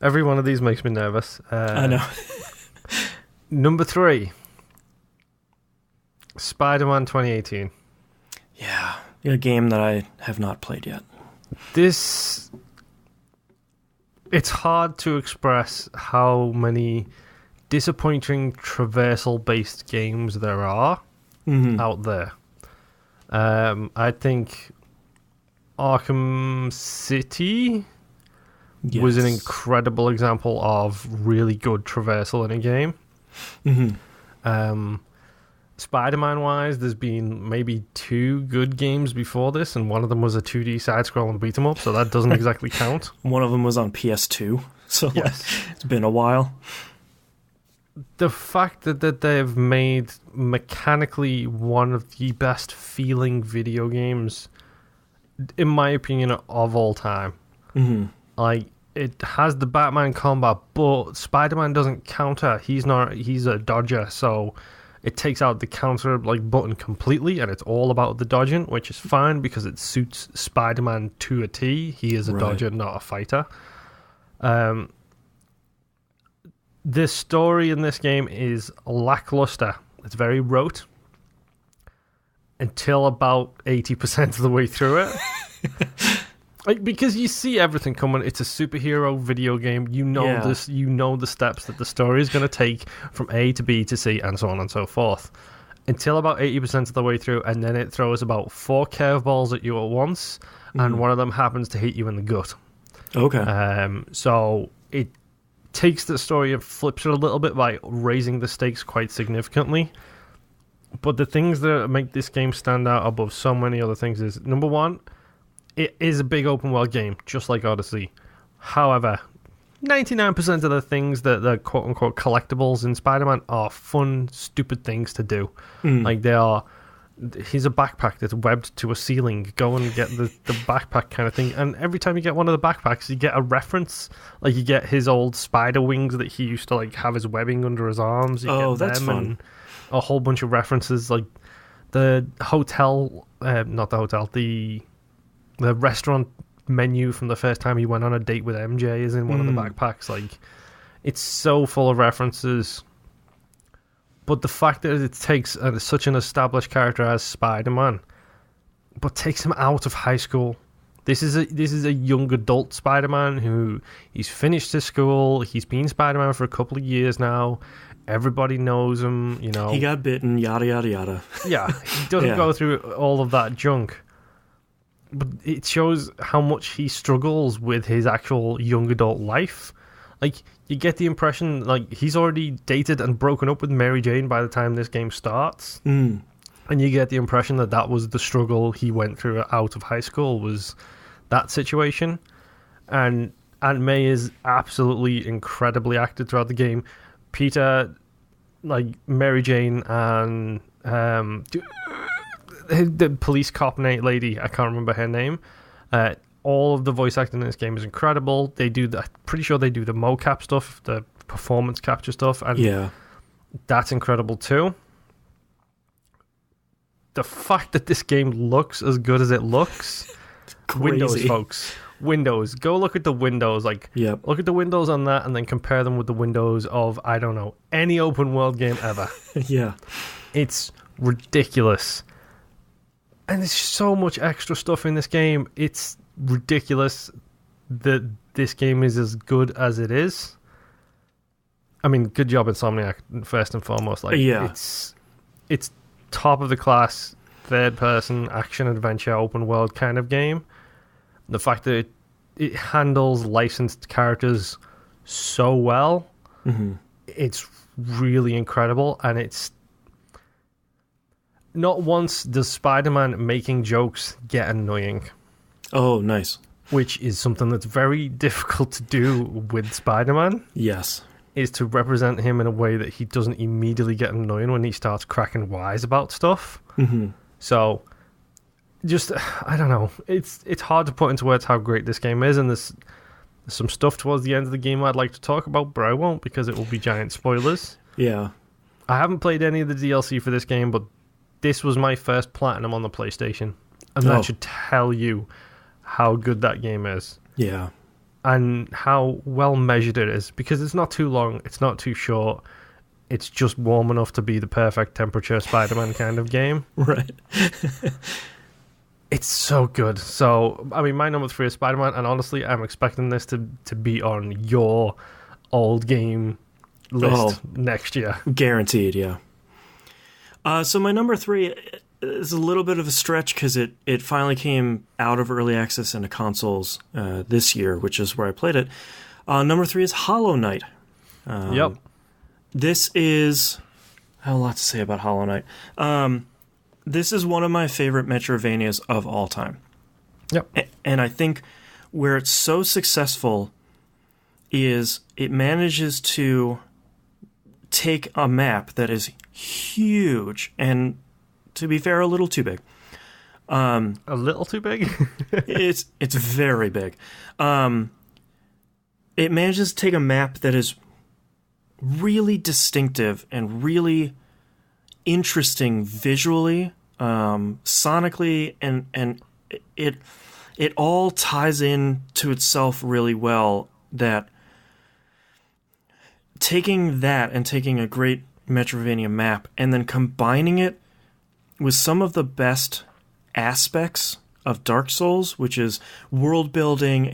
Every one of these makes me nervous. I know. Number 3, Spider-Man 2018. Yeah, a game that I have not played yet. It's hard to express how many disappointing traversal-based games there are out there. I think Arkham City was an incredible example of really good traversal in a game. Spider-Man-wise, there's been maybe 2 good games before this, and one of them was a 2D side-scrolling beat-em-up, so that doesn't exactly count. One of them was on PS2, so it's been a while. The fact that they've made mechanically one of the best feeling video games, in my opinion, of all time. Like, It has the Batman combat, but Spider-Man doesn't counter. He's a dodger, so it takes out the counter button completely, and it's all about the dodging, which is fine because it suits Spider-Man to a T. He is a dodger, not a fighter. The story in this game is lackluster. It's very rote until about 80% of the way through it. Because you see everything coming. It's a superhero video game. You know this. You know the steps that the story is going to take from A to B to C, and so on and so forth. Until about 80% of the way through, and then it throws about 4 curveballs at you at once, and one of them happens to hit you in the gut. Okay. So it takes the story and flips it a little bit by raising the stakes quite significantly. But the things that make this game stand out above so many other things is, number one, it is a big open world game, just like Odyssey. However, 99% of the things that the quote-unquote collectibles in Spider-Man are fun, stupid things to do. They are... Here's a backpack that's webbed to a ceiling. Go and get the backpack kind of thing. And every time you get one of the backpacks, you get a reference. You get his old spider wings that he used to have his webbing under his arms. That's fun. And a whole bunch of references, the hotel, not the hotel, the restaurant menu from the first time he went on a date with MJ is in one of the backpacks. It's so full of references. But the fact that it takes such an established character as Spider-Man, but takes him out of high school. This is a young adult Spider-Man who he's finished his school. He's been Spider-Man for a couple of years now. Everybody knows him. He got bitten. Yada yada yada. Yeah, he doesn't go through all of that junk. But it shows how much he struggles with his actual young adult life. You get the impression, he's already dated and broken up with Mary Jane by the time this game starts. And you get the impression that was the struggle he went through out of high school, was that situation. And Aunt May is absolutely incredibly acted throughout the game. Peter, Mary Jane, and the police cop lady, I can't remember her name, all of the voice acting in this game is incredible. I'm pretty sure they do the mocap stuff, the performance capture stuff, and that's incredible too. The fact that this game looks as good as it looks, Windows, folks. Windows. Go look at the windows. Look at the windows on that, and then compare them with the windows of, I don't know, any open world game ever. It's ridiculous. And there's so much extra stuff in this game. It's ridiculous that this game is as good as it is. I mean, good job, Insomniac, first and foremost. It's top of the class, third person, action adventure, open world kind of game. The fact that it handles licensed characters so well, it's really incredible. And it's not once does Spider-Man making jokes get annoying. Oh, nice. Which is something that's very difficult to do with Spider-Man. Yes. Is to represent him in a way that he doesn't immediately get annoying when he starts cracking wise about stuff. So, just, I don't know. It's hard to put into words how great this game is, and there's some stuff towards the end of the game I'd like to talk about, but I won't because it will be giant spoilers. Yeah. I haven't played any of the DLC for this game, but this was my first platinum on the PlayStation, and that should tell you how good that game is. Yeah. And how well measured it is, because it's not too long, it's not too short, it's just warm enough to be the perfect temperature Spider-Man kind of game. Right. It's so good. So, I mean, my number 3 is Spider-Man, and honestly, I'm expecting this to be on your old game list next year. Guaranteed, yeah. So my number 3 is a little bit of a stretch because it finally came out of early access into consoles this year, which is where I played it. Number 3 is Hollow Knight. This is... I have a lot to say about Hollow Knight. This is one of my favorite Metroidvanias of all time. And I think where it's so successful is it manages to take a map that is huge and, to be fair, a little too big. A little too big? It's very big. it manages to take a map that is really distinctive and really interesting visually, sonically, and it all ties in to itself really well. That taking that and taking a great Metroidvania map and then combining it with some of the best aspects of Dark Souls, which is world building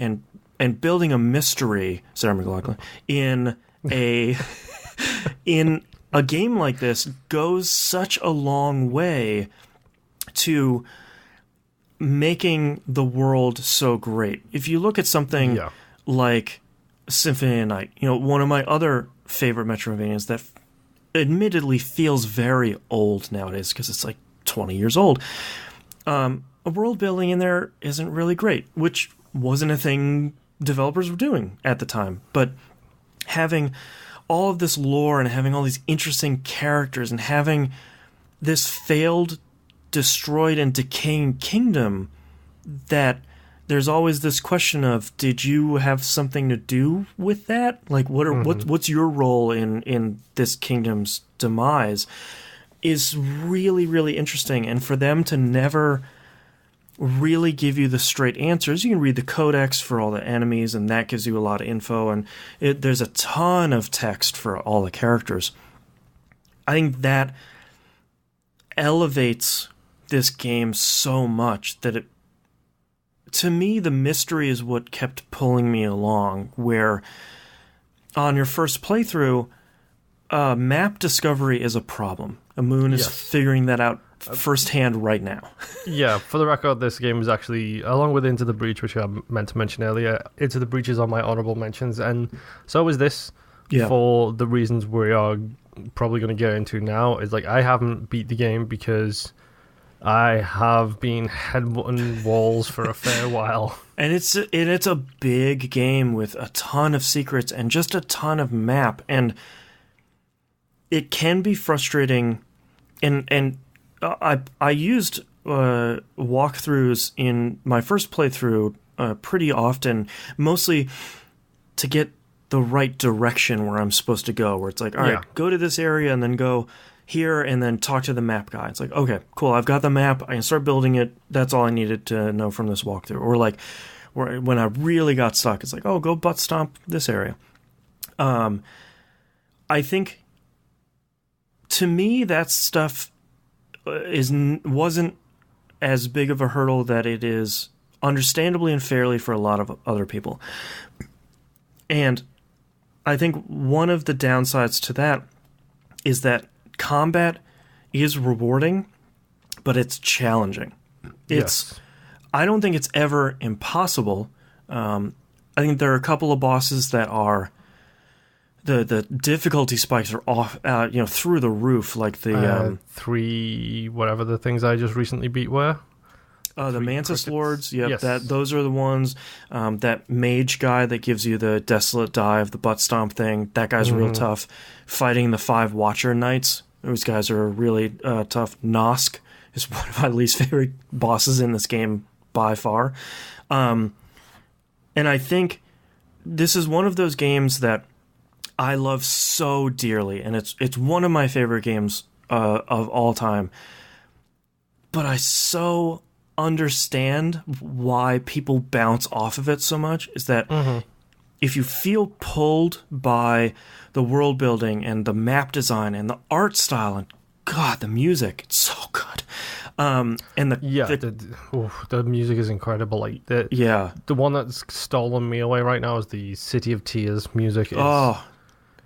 and building a mystery, Sarah McLachlan, in a in a game like this, goes such a long way to making the world so great. If you look at something like Symphony of Night, one of my other favorite Metroidvanias that admittedly feels very old nowadays because it's like 20 years old. A world building in there isn't really great, which wasn't a thing developers were doing at the time. But having all of this lore and having all these interesting characters and having this failed, destroyed, and decaying kingdom, that there's always this question of, did you have something to do with that? Like, what's your role in this kingdom's demise? Is really, really interesting. And for them to never really give you the straight answers, you can read the codex for all the enemies, and that gives you a lot of info, and there's a ton of text for all the characters. I think that elevates this game so much that to me, the mystery is what kept pulling me along, where on your first playthrough, map discovery is a problem. Moon is figuring that out firsthand right now. Yeah, for the record, this game is actually, along with Into the Breach, which I meant to mention earlier, Into the Breach is on my honorable mentions, and so is this, for the reasons we are probably going to get into now. Is like, I haven't beat the game because I have been headbutting walls for a fair while. And it's a big game with a ton of secrets and just a ton of map, and it can be frustrating. And I used walkthroughs in my first playthrough pretty often, mostly to get the right direction where I'm supposed to go, where it's like, all right, go to this area and then go here and then talk to the map guy. It's like, okay, cool, I've got the map, I can start building it, that's all I needed to know from this walkthrough. Or like, when I really got stuck, it's like, oh, go butt stomp this area. I think, to me, that stuff wasn't as big of a hurdle that it is understandably and fairly for a lot of other people. And I think one of the downsides to that is that combat is rewarding, but it's challenging. I don't think it's ever impossible. I think there are a couple of bosses that are the difficulty spikes are off, through the roof. Like the 3 whatever the things I just recently beat were. The Mantis crickets. Lords, Yes. those are the ones. That mage guy that gives you the Desolate Dive, the butt stomp thing, that guy's real tough. Fighting the 5 Watcher Knights, those guys are really tough. Nosk is one of my least favorite bosses in this game by far. And I think this is one of those games that I love so dearly, and it's one of my favorite games of all time. But I so understand why people bounce off of it so much, is that if you feel pulled by the world building and the map design and the art style and God, the music, it's so good. And the music is incredible. Like the one that's stolen me away right now is the City of Tears music.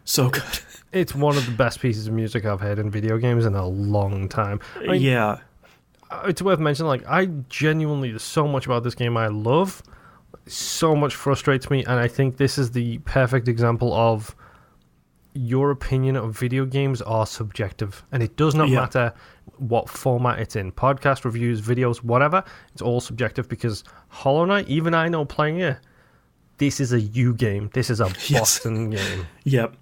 So good. It's one of the best pieces of music I've heard in video games in a long time. It's worth mentioning, like, I genuinely, there's so much about this game I love. So much frustrates me, and I think this is the perfect example of your opinion of video games are subjective. And it does not matter what format it's in. Podcast, reviews, videos, whatever. It's all subjective, because Hollow Knight, even I know playing it, this is a you game. This is a Boston game. Yep.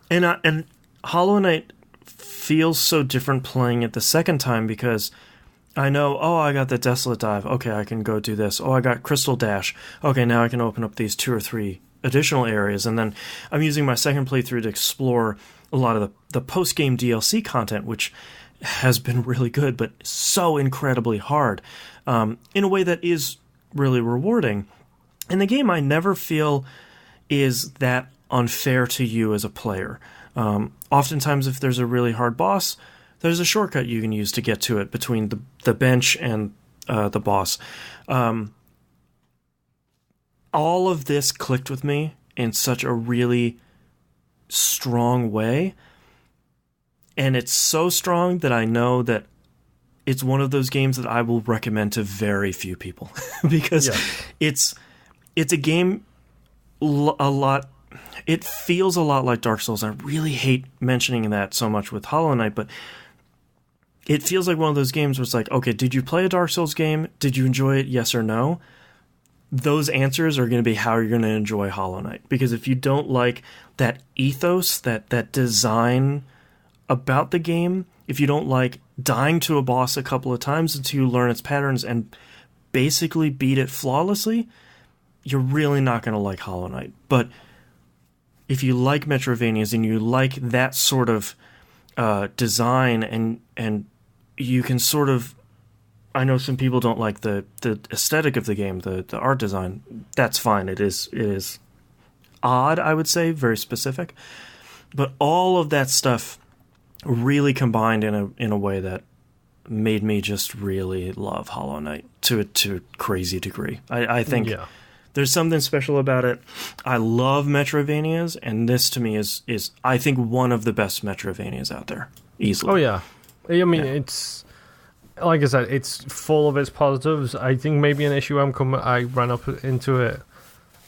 And Hollow Knight feels so different playing it the second time, because I know, I got the Desolate Dive. Okay, I can go do this. I got Crystal Dash. Okay, now I can open up these 2 or 3 additional areas, and then I'm using my second playthrough to explore a lot of the post-game DLC content, which has been really good, but so incredibly hard, in a way that is really rewarding. And the game, I never feel, is that unfair to you as a player. Oftentimes, if there's a really hard boss, there's a shortcut you can use to get to it between the bench and the boss. All of this clicked with me in such a really strong way. And it's so strong that I know that it's one of those games that I will recommend to very few people. Because it's a game a lot... It feels a lot like Dark Souls. I really hate mentioning that so much with Hollow Knight, but it feels like one of those games where it's like, okay, did you play a Dark Souls game? Did you enjoy it? Yes or no? Those answers are going to be how you're going to enjoy Hollow Knight. Because if you don't like that ethos, that design about the game, if you don't like dying to a boss a couple of times until you learn its patterns and basically beat it flawlessly, you're really not going to like Hollow Knight. But if you like Metroidvanias and you like that sort of design and you can sort of... I know some people don't like the aesthetic of the game, the art design. That's fine. It is odd, I would say, very specific. But all of that stuff really combined in a way that made me just really love Hollow Knight to a crazy degree. I think there's something special about it. I love Metroidvanias, and this to me is I think one of the best Metroidvanias out there, easily. Oh yeah, I mean it's... Like I said, it's full of its positives. I think maybe an issue I ran up into it,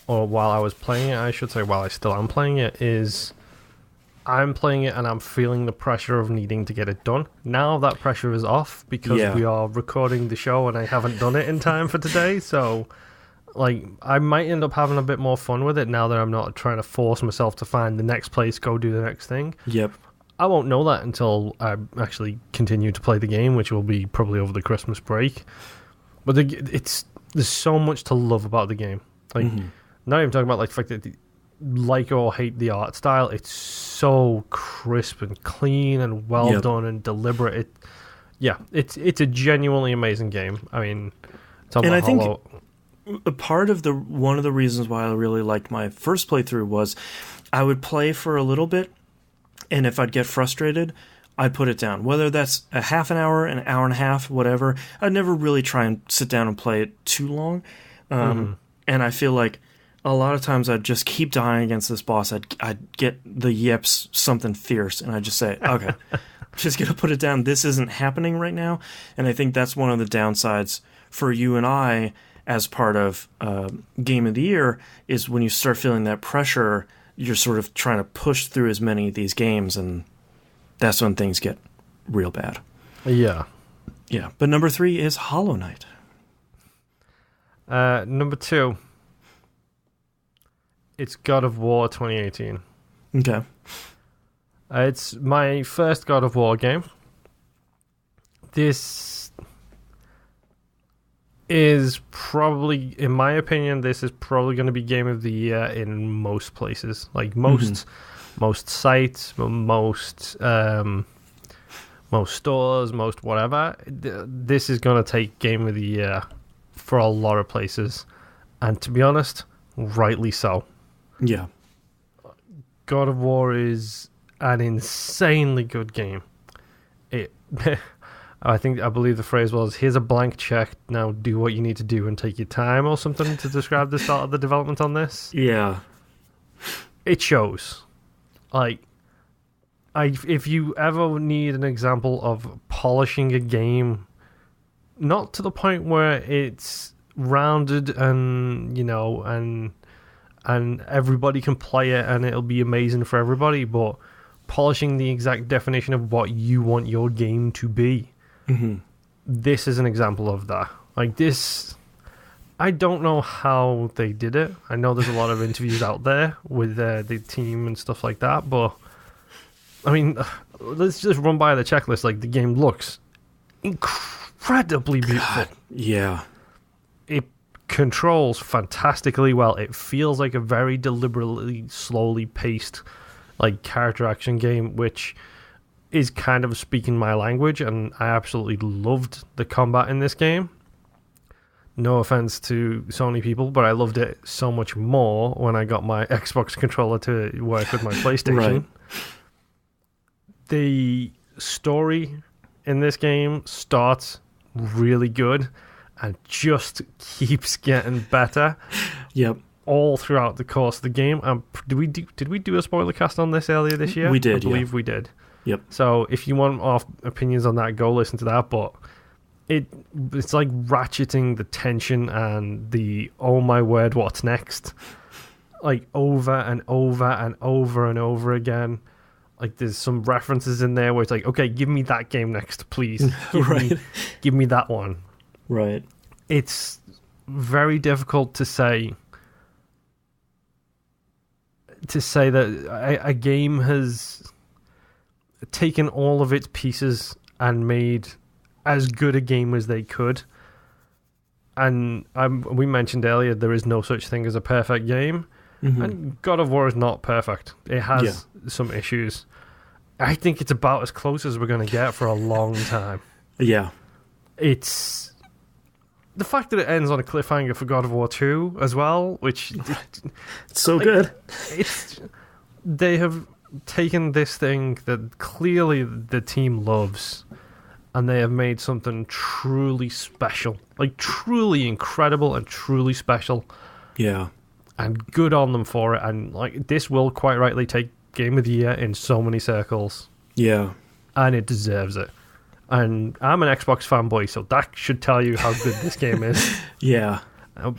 or while I was playing it, I should say, while I still am playing it, is I'm playing it and I'm feeling the pressure of needing to get it done. Now that pressure is off because we are recording the show and I haven't done it in time for today. So, like, I might end up having a bit more fun with it now that I'm not trying to force myself to find the next place, go do the next thing. Yep. I won't know that until I actually continue to play the game, which will be probably over the Christmas break. But there's so much to love about the game. Like, not even talking about like the fact that like or hate the art style, it's so crisp and clean and well done and deliberate. It's a genuinely amazing game. I mean, and I think a part of one of the reasons why I really liked my first playthrough was I would play for a little bit. And if I'd get frustrated, I'd put it down. Whether that's a half an hour and a half, whatever. I'd never really try and sit down and play it too long. And I feel like a lot of times I'd just keep dying against this boss. I'd get the yips, something fierce, and I'd just say, okay, I'm just going to put it down. This isn't happening right now. And I think that's one of the downsides for you and I as part of Game of the Year is when you start feeling that pressure, you're sort of trying to push through as many of these games, and that's when things get real bad. Yeah. Yeah, but number 3 is Hollow Knight. Number 2, it's God of War 2018. Okay. It's my first God of War game. This is probably, in my opinion, this is probably going to be Game of the Year in most places. Like most sites, most stores, most whatever. This is going to take Game of the Year for a lot of places. And to be honest, rightly so. Yeah. God of War is an insanely good game. I believe the phrase was, here's a blank check, now do what you need to do and take your time, or something, to describe the start of the development on this. Yeah. It shows. Like, if you ever need an example of polishing a game, not to the point where it's rounded and, and everybody can play it and it'll be amazing for everybody, but polishing the exact definition of what you want your game to be. This is an example of that. Like this, I don't know how they did it. I know there's a lot of interviews out there with the team and stuff like that, but I mean, let's just run by the checklist. Like, the game looks incredibly beautiful. God, yeah. It controls fantastically well. It feels like a very deliberately, slowly paced, like, character action game, which is kind of speaking my language, and I absolutely loved the combat in this game. No offense to Sony people, but I loved it so much more when I got my Xbox controller to work with my PlayStation. Right. The story in this game starts really good and just keeps getting better. Yep. All throughout the course of the game. Did we do a spoiler cast on this earlier this year? We did. I believe we did. Yep. So if you want our opinions on that, go listen to that. But it's like ratcheting the tension and the oh my word, what's next? Like over and over and over and over again. Like there's some references in there where it's like, okay, give me that game next, please. Give me that one. Right. It's very difficult to say that a game has taken all of its pieces and made as good a game as they could. And we mentioned earlier there is no such thing as a perfect game. Mm-hmm. And God of War is not perfect. It has some issues. I think it's about as close as we're going to get for a long time. Yeah. It's the fact that it ends on a cliffhanger for God of War 2 as well, which it's so good. They have taken this thing that clearly the team loves, and they have made something truly special, like truly incredible and truly special. Yeah. And good on them for it. And like this will quite rightly take Game of the Year in so many circles. Yeah. And it deserves it. And I'm an Xbox fanboy, so that should tell you how good this game is. Yeah.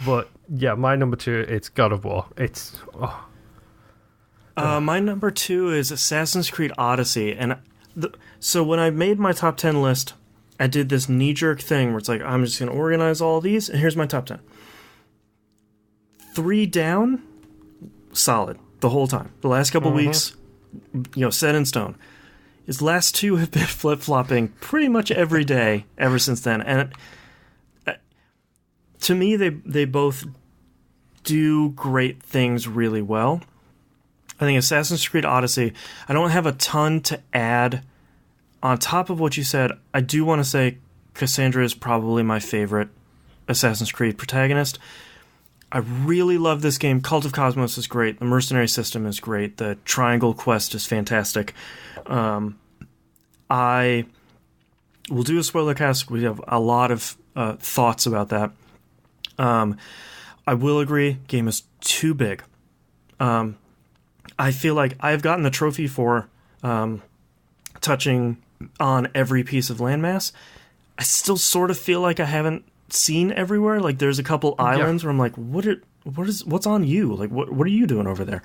But yeah, my number 2, it's God of War. It's my number 2 is Assassin's Creed Odyssey, and so when I made my top 10 list, I did this knee-jerk thing where it's like, I'm just going to organize all these, and here's my top 10. 3 down, solid the whole time. The last couple weeks, set in stone. His last 2 have been flip-flopping pretty much every day ever since then, and to me, they both do great things really well. I think Assassin's Creed Odyssey, I don't have a ton to add on top of what you said. I do want to say Cassandra is probably my favorite Assassin's Creed protagonist. I really love this game. Cult of Cosmos is great. The mercenary system is great. The Triangle Quest is fantastic. I will do a spoiler cast. We have a lot of thoughts about that. I will agree, game is too big. I feel like I've gotten the trophy for touching on every piece of landmass. I still sort of feel like I haven't seen everywhere. Like there's a couple islands where I'm like, what's on you? Like what are you doing over there?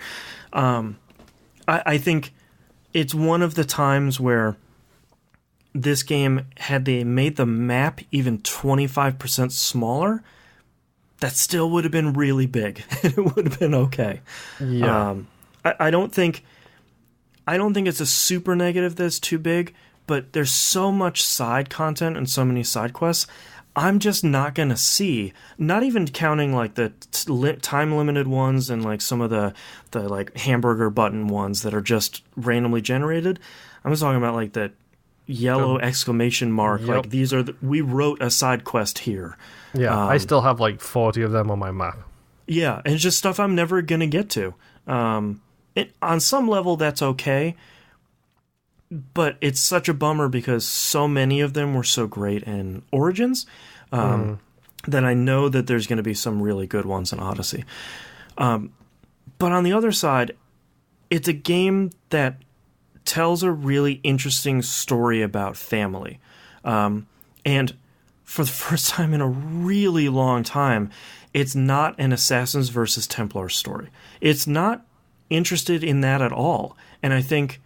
I think it's one of the times where this game, had they made the map even 25% smaller, that still would have been really big. It would have been okay. Yeah. I don't think it's a super negative that's too big, but there's so much side content and so many side quests. I'm just not going to see, not even counting like the time limited ones and like some of the like hamburger button ones that are just randomly generated. I'm just talking about like the yellow exclamation mark. Like these are we wrote a side quest here. Yeah, I still have like 40 of them on my map. Yeah, and it's just stuff I'm never going to get to. On some level, that's okay, but it's such a bummer because so many of them were so great in Origins that I know that there's going to be some really good ones in Odyssey. But on the other side, it's a game that tells a really interesting story about family. And for the first time in a really long time, it's not an Assassins versus Templars story. It's not interested in that at all. And I think,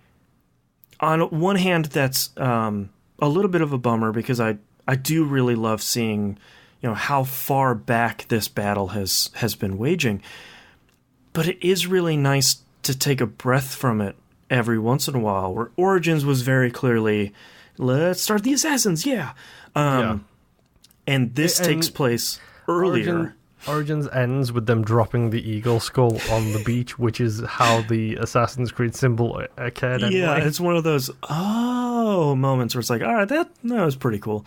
on one hand, that's a little bit of a bummer because I do really love seeing, how far back this battle has been waging. But it is really nice to take a breath from it every once in a while, where Origins was very clearly, let's start the Assassins, yeah. And this takes place earlier. Origins ends with them dropping the eagle skull on the beach, which is how the Assassin's Creed symbol occurred anyway. Yeah, it's one of those moments where it's like, all right, that was pretty cool.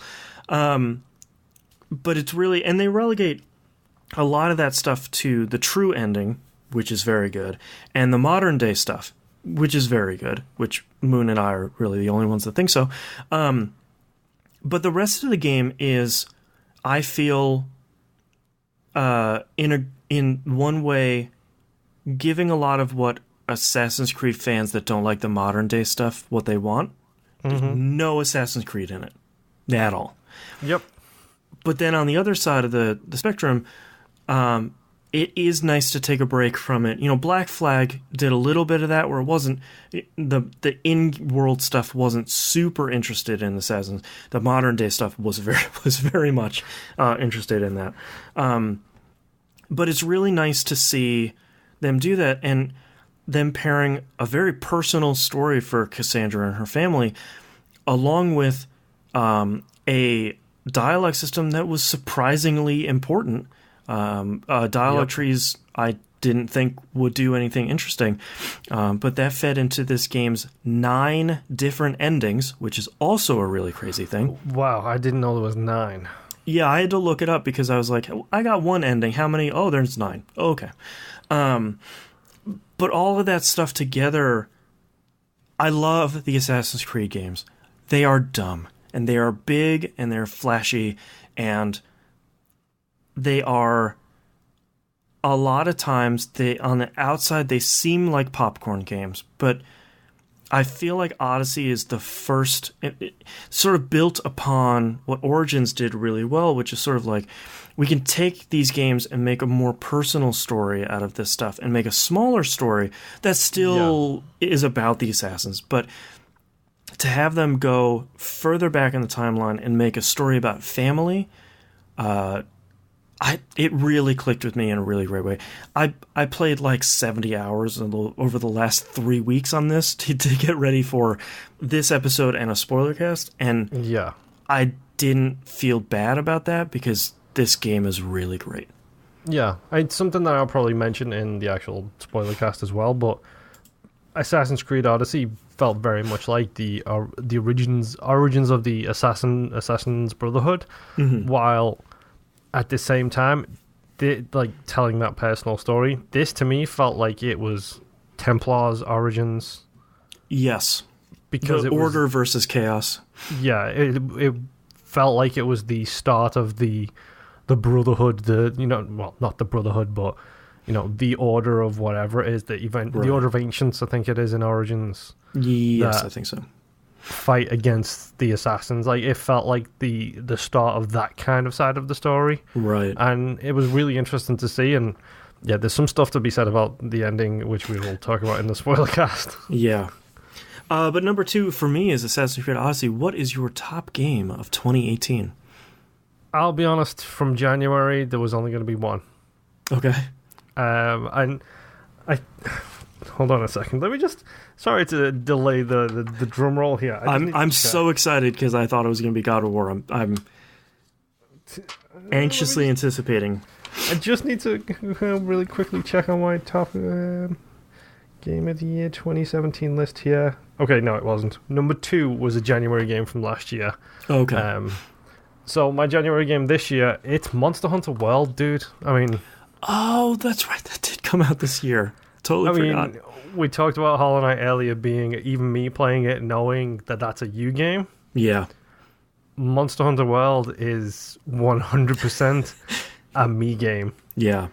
But it's really, and they relegate a lot of that stuff to the true ending, which is very good, and the modern day stuff, which is very good, which Moon and I are really the only ones that think so. But the rest of the game is, I feel, in one way, giving a lot of what Assassin's Creed fans that don't like the modern day stuff what they want. There's no Assassin's Creed in it at all. Yep. But then on the other side of the spectrum, it is nice to take a break from it. You know, Black Flag did a little bit of that where it wasn't the in-world stuff wasn't super interested in Assassins. The modern day stuff was very much interested in that. But it's really nice to see them do that, and them pairing a very personal story for Cassandra and her family, along with a dialogue system that was surprisingly important. Dialogue trees I didn't think would do anything interesting, but that fed into this game's 9 different endings, which is also a really crazy thing. Wow, I didn't know there was 9. Yeah, I had to look it up because I was like, I got one ending. How many? Oh, there's 9. Okay. But all of that stuff together, I love the Assassin's Creed games. They are dumb, and they are big, and they're flashy, and they are, a lot of times, on the outside, they seem like popcorn games, but I feel like Odyssey is the first, it sort of built upon what Origins did really well, which is sort of like, we can take these games and make a more personal story out of this stuff, and make a smaller story that still is about the Assassins, but to have them go further back in the timeline and make a story about family, it really clicked with me in a really great way. I played like 70 hours over the last 3 weeks on this to get ready for this episode and a spoiler cast, and I didn't feel bad about that because this game is really great. Yeah, it's something that I'll probably mention in the actual spoiler cast as well, but Assassin's Creed Odyssey felt very much like the origins of the Assassin's Brotherhood, while at the same time, like telling that personal story. This to me felt like it was Templars Origins. Yes, because the order versus chaos. Yeah, it felt like it was the start of the Brotherhood. Not the Brotherhood, but the Order of whatever it is, the Order of Ancients. I think it is in Origins. Yes, I think so. Fight against the assassins. Like, it felt like the start of that kind of side of the story, right? And it was really interesting to see. And yeah, there's some stuff to be said about the ending, which we will talk about in the spoiler cast. Yeah, but number 2 for me is Assassin's Creed Odyssey. What is your top game of 2018? I'll be honest, from January there was only going to be one. Okay. And I hold on a second. Let me just. Sorry to delay the drum roll here. I'm so excited because I thought it was going to be God of War. I'm anxiously anticipating. I just need to really quickly check on my top game of the year 2017 list here. Okay, no, it wasn't. Number 2 was a January game from last year. Okay. So my January game this year, it's Monster Hunter World, dude. I mean, oh, that's right. That did come out this year. Totally forgot. We talked about Hollow Knight earlier being, even me playing it, knowing that that's a you game. Yeah. Monster Hunter World is 100% a me game. Yeah.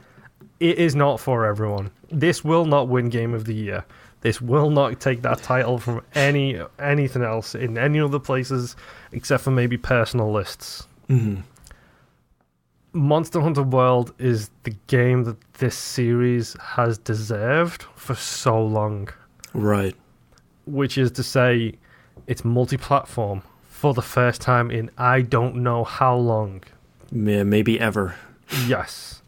It is not for everyone. This will not win Game of the Year. This will not take that title from anything else in any other places except for maybe personal lists. Mm-hmm. Monster Hunter World is the game that this series has deserved for so long. Right. Which is to say, it's multi-platform for the first time in I don't know how long. Yeah, maybe ever. Yes.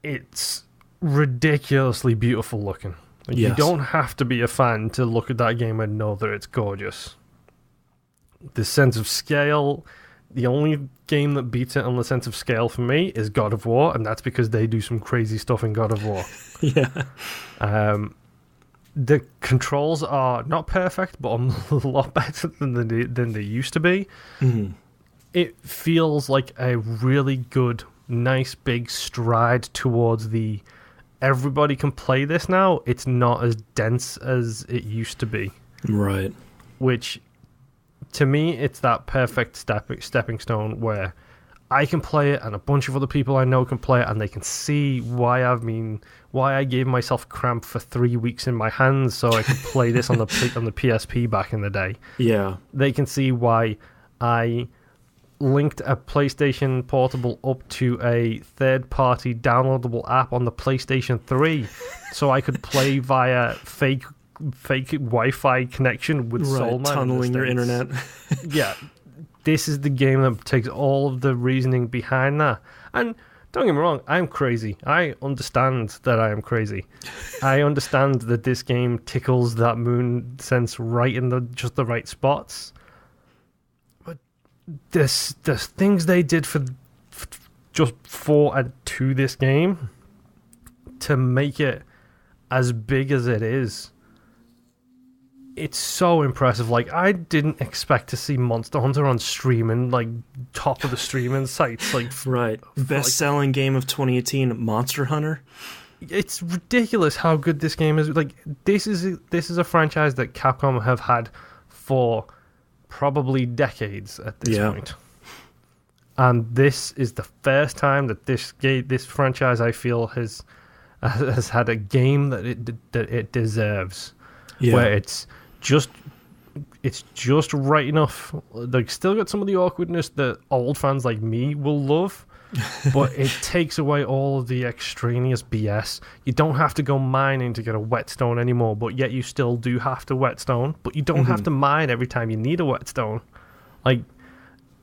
It's ridiculously beautiful looking. Like, yes. You don't have to be a fan to look at that game and know that it's gorgeous. The sense of scale, The only game that beats it on the sense of scale for me is God of War, and that's because they do some crazy stuff in God of War. Yeah. The controls are not perfect, but a lot better than they used to be. Mm-hmm. It feels like a really good, nice, big stride towards the everybody can play this now. It's not as dense as it used to be. Right. Which, to me, it's that perfect stepping stone where I can play it and a bunch of other people I know can play it, and they can see why I gave myself cramp for 3 weeks in my hands so I could play this on the PSP back in the day. Yeah. They can see why I linked a PlayStation Portable up to a third-party downloadable app on the PlayStation 3 so I could play via fake Wi-Fi connection with Soulman. Tunneling your internet. Yeah. This is the game that takes all of the reasoning behind that. And don't get me wrong, I'm crazy. I understand that I am crazy. I understand that this game tickles that moon sense right in just the right spots. But the things they did just for and to this game to make it as big as it is, it's so impressive. Like, I didn't expect to see Monster Hunter on streaming, like, top of the streaming sites. Like, right. Best-selling game of 2018, Monster Hunter. It's ridiculous how good this game is. Like, this is a franchise that Capcom have had for probably decades at this point. And this is the first time that this franchise, I feel, has had a game that it deserves. Yeah. Where it's just right enough. Like, still got some of the awkwardness that old fans like me will love, but it takes away all of the extraneous BS. You don't have to go mining to get a whetstone anymore, but yet you still do have to whetstone, but you don't have to mine every time you need a whetstone. Like,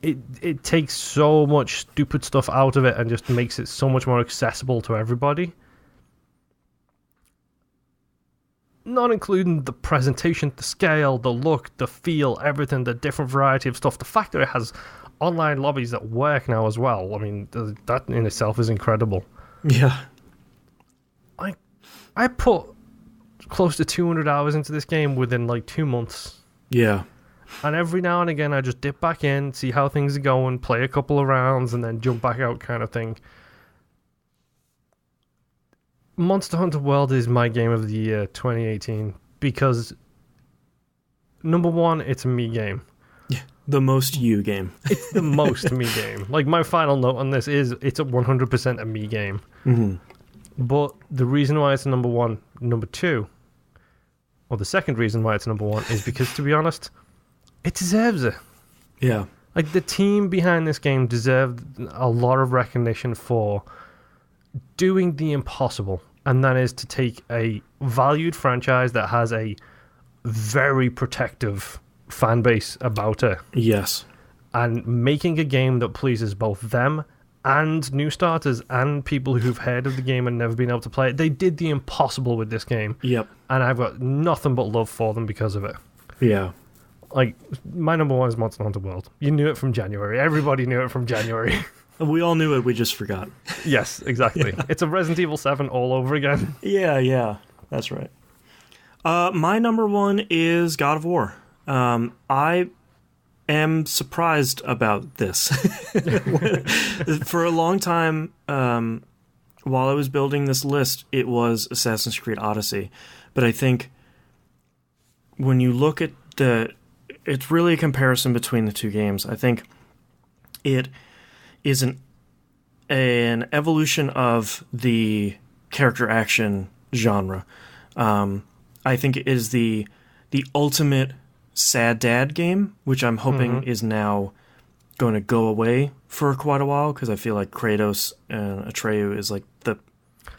it takes so much stupid stuff out of it and just makes it so much more accessible to everybody. Not including the presentation, the scale, the look, the feel, everything, the different variety of stuff. The fact that it has online lobbies that work now as well. I mean, that in itself is incredible. Yeah. I put close to 200 hours into this game within like 2 months. Yeah. And every now and again, I just dip back in, see how things are going, play a couple of rounds, and then jump back out kind of thing. Monster Hunter World is my game of the year 2018 because, number one, it's a me game. Yeah, the most you game. It's the most me game. Like, my final note on this is it's a 100% a me game. Mm-hmm. But the reason why it's number one, number two, or the second reason why it's number one is because, to be honest, it deserves it. Yeah. Like, the team behind this game deserved a lot of recognition for doing the impossible. And that is to take a valued franchise that has a very protective fan base about it. Yes. And making a game that pleases both them and new starters and people who've heard of the game and never been able to play it. They did the impossible with this game. Yep. And I've got nothing but love for them because of it. Yeah. Like, my number one is Monster Hunter World. You knew it from January. Everybody knew it from January. We all knew it, we just forgot. Yes, exactly. Yeah. It's a Resident Evil 7 all over again. Yeah, that's right. My number one is God of War. I am surprised about this. For a long time, while I was building this list, it was Assassin's Creed Odyssey. But I think when you look at it's really a comparison between the two games. I think it is an evolution of the character action genre. I think it is the ultimate sad dad game, which I'm hoping is now going to go away for quite a while, because I feel like Kratos and Atreyu is like the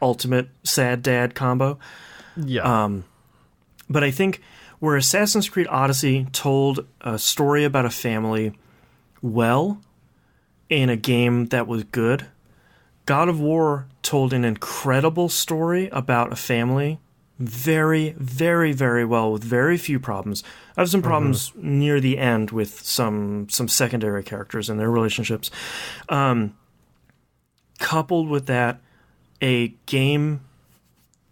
ultimate sad dad combo. Yeah. But I think where Assassin's Creed Odyssey told a story about a family well in a game that was good, God of War told an incredible story about a family very, very, very well with very few problems. I have some problems near the end with some secondary characters and their relationships. Coupled with that, a game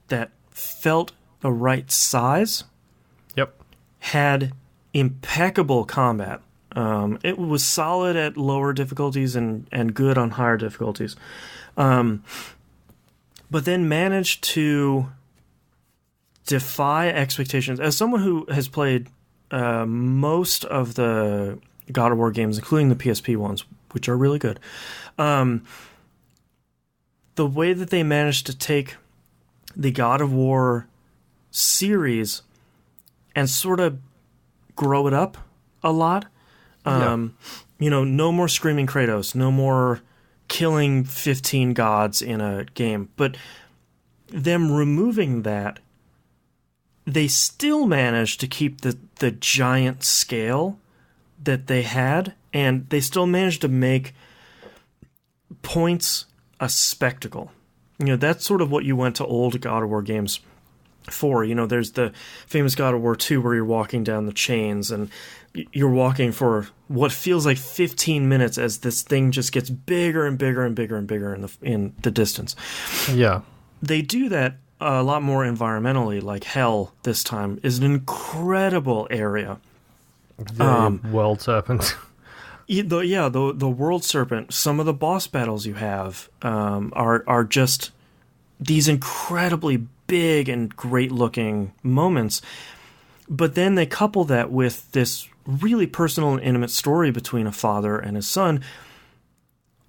that felt the right size. Yep. Had impeccable combat. It was solid at lower difficulties and good on higher difficulties. But then managed to defy expectations. As someone who has played most of the God of War games, including the PSP ones, which are really good, the way that they managed to take the God of War series and sort of grow it up a lot. No more screaming Kratos, no more killing 15 gods in a game. But them removing that, they still managed to keep the giant scale that they had, and they still managed to make points a spectacle. That's sort of what you went to old God of War games for. There's the famous God of War 2 where you're walking down the chains and you're walking for what feels like 15 minutes as this thing just gets bigger and bigger and bigger and bigger in the distance. Yeah. They do that a lot more environmentally, like Hell this time is an incredible area. The World Serpent. The World Serpent, some of the boss battles you have are just these incredibly big and great-looking moments. But then they couple that with this really personal and intimate story between a father and his son,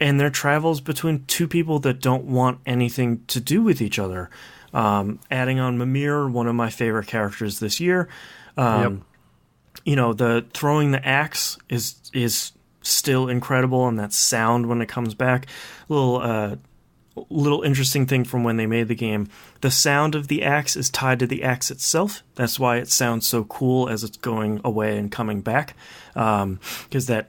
and their travels between two people that don't want anything to do with each other. Adding on Mimir, one of my favorite characters this year. The throwing the axe is still incredible, and that sound when it comes back. Little interesting thing from when they made the game. The sound of the axe is tied to the axe itself. That's why it sounds so cool as it's going away and coming back, because that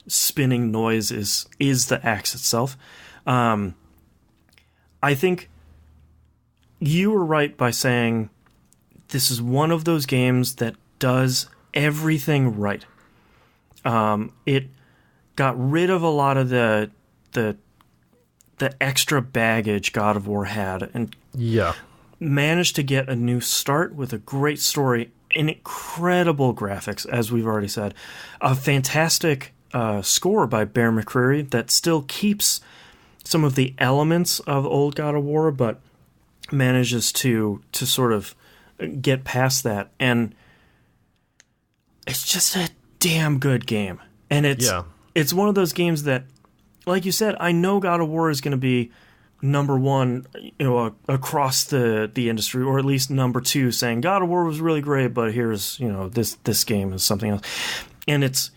spinning noise is the axe itself. I think you were right by saying this is one of those games that does everything right. It got rid of a lot of the extra baggage God of War had, and managed to get a new start with a great story and incredible graphics, as we've already said. A fantastic score by Bear McCreary that still keeps some of the elements of old God of War, but manages to sort of get past that. And it's just a damn good game. And it's one of those games that, like you said, I know God of War is going to be number one, across the industry, or at least number two, saying God of War was really great, but here's, this game is something else. And it's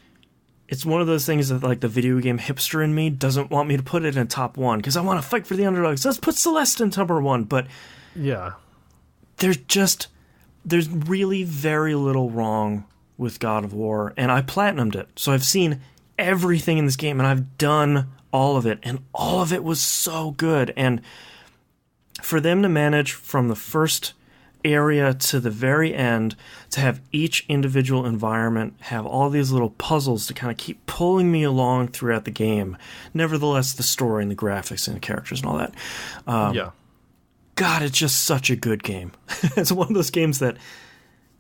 one of those things that, like, the video game hipster in me doesn't want me to put it in top one because I want to fight for the underdogs. Let's put Celeste in number one. But there's really very little wrong with God of War, and I platinumed it, so I've seen everything in this game, and I've done all of it, and all of it was so good. And for them to manage from the first area to the very end to have each individual environment have all these little puzzles to kind of keep pulling me along throughout the game, nevertheless the story and the graphics and the characters and all that, God, it's just such a good game. It's one of those games that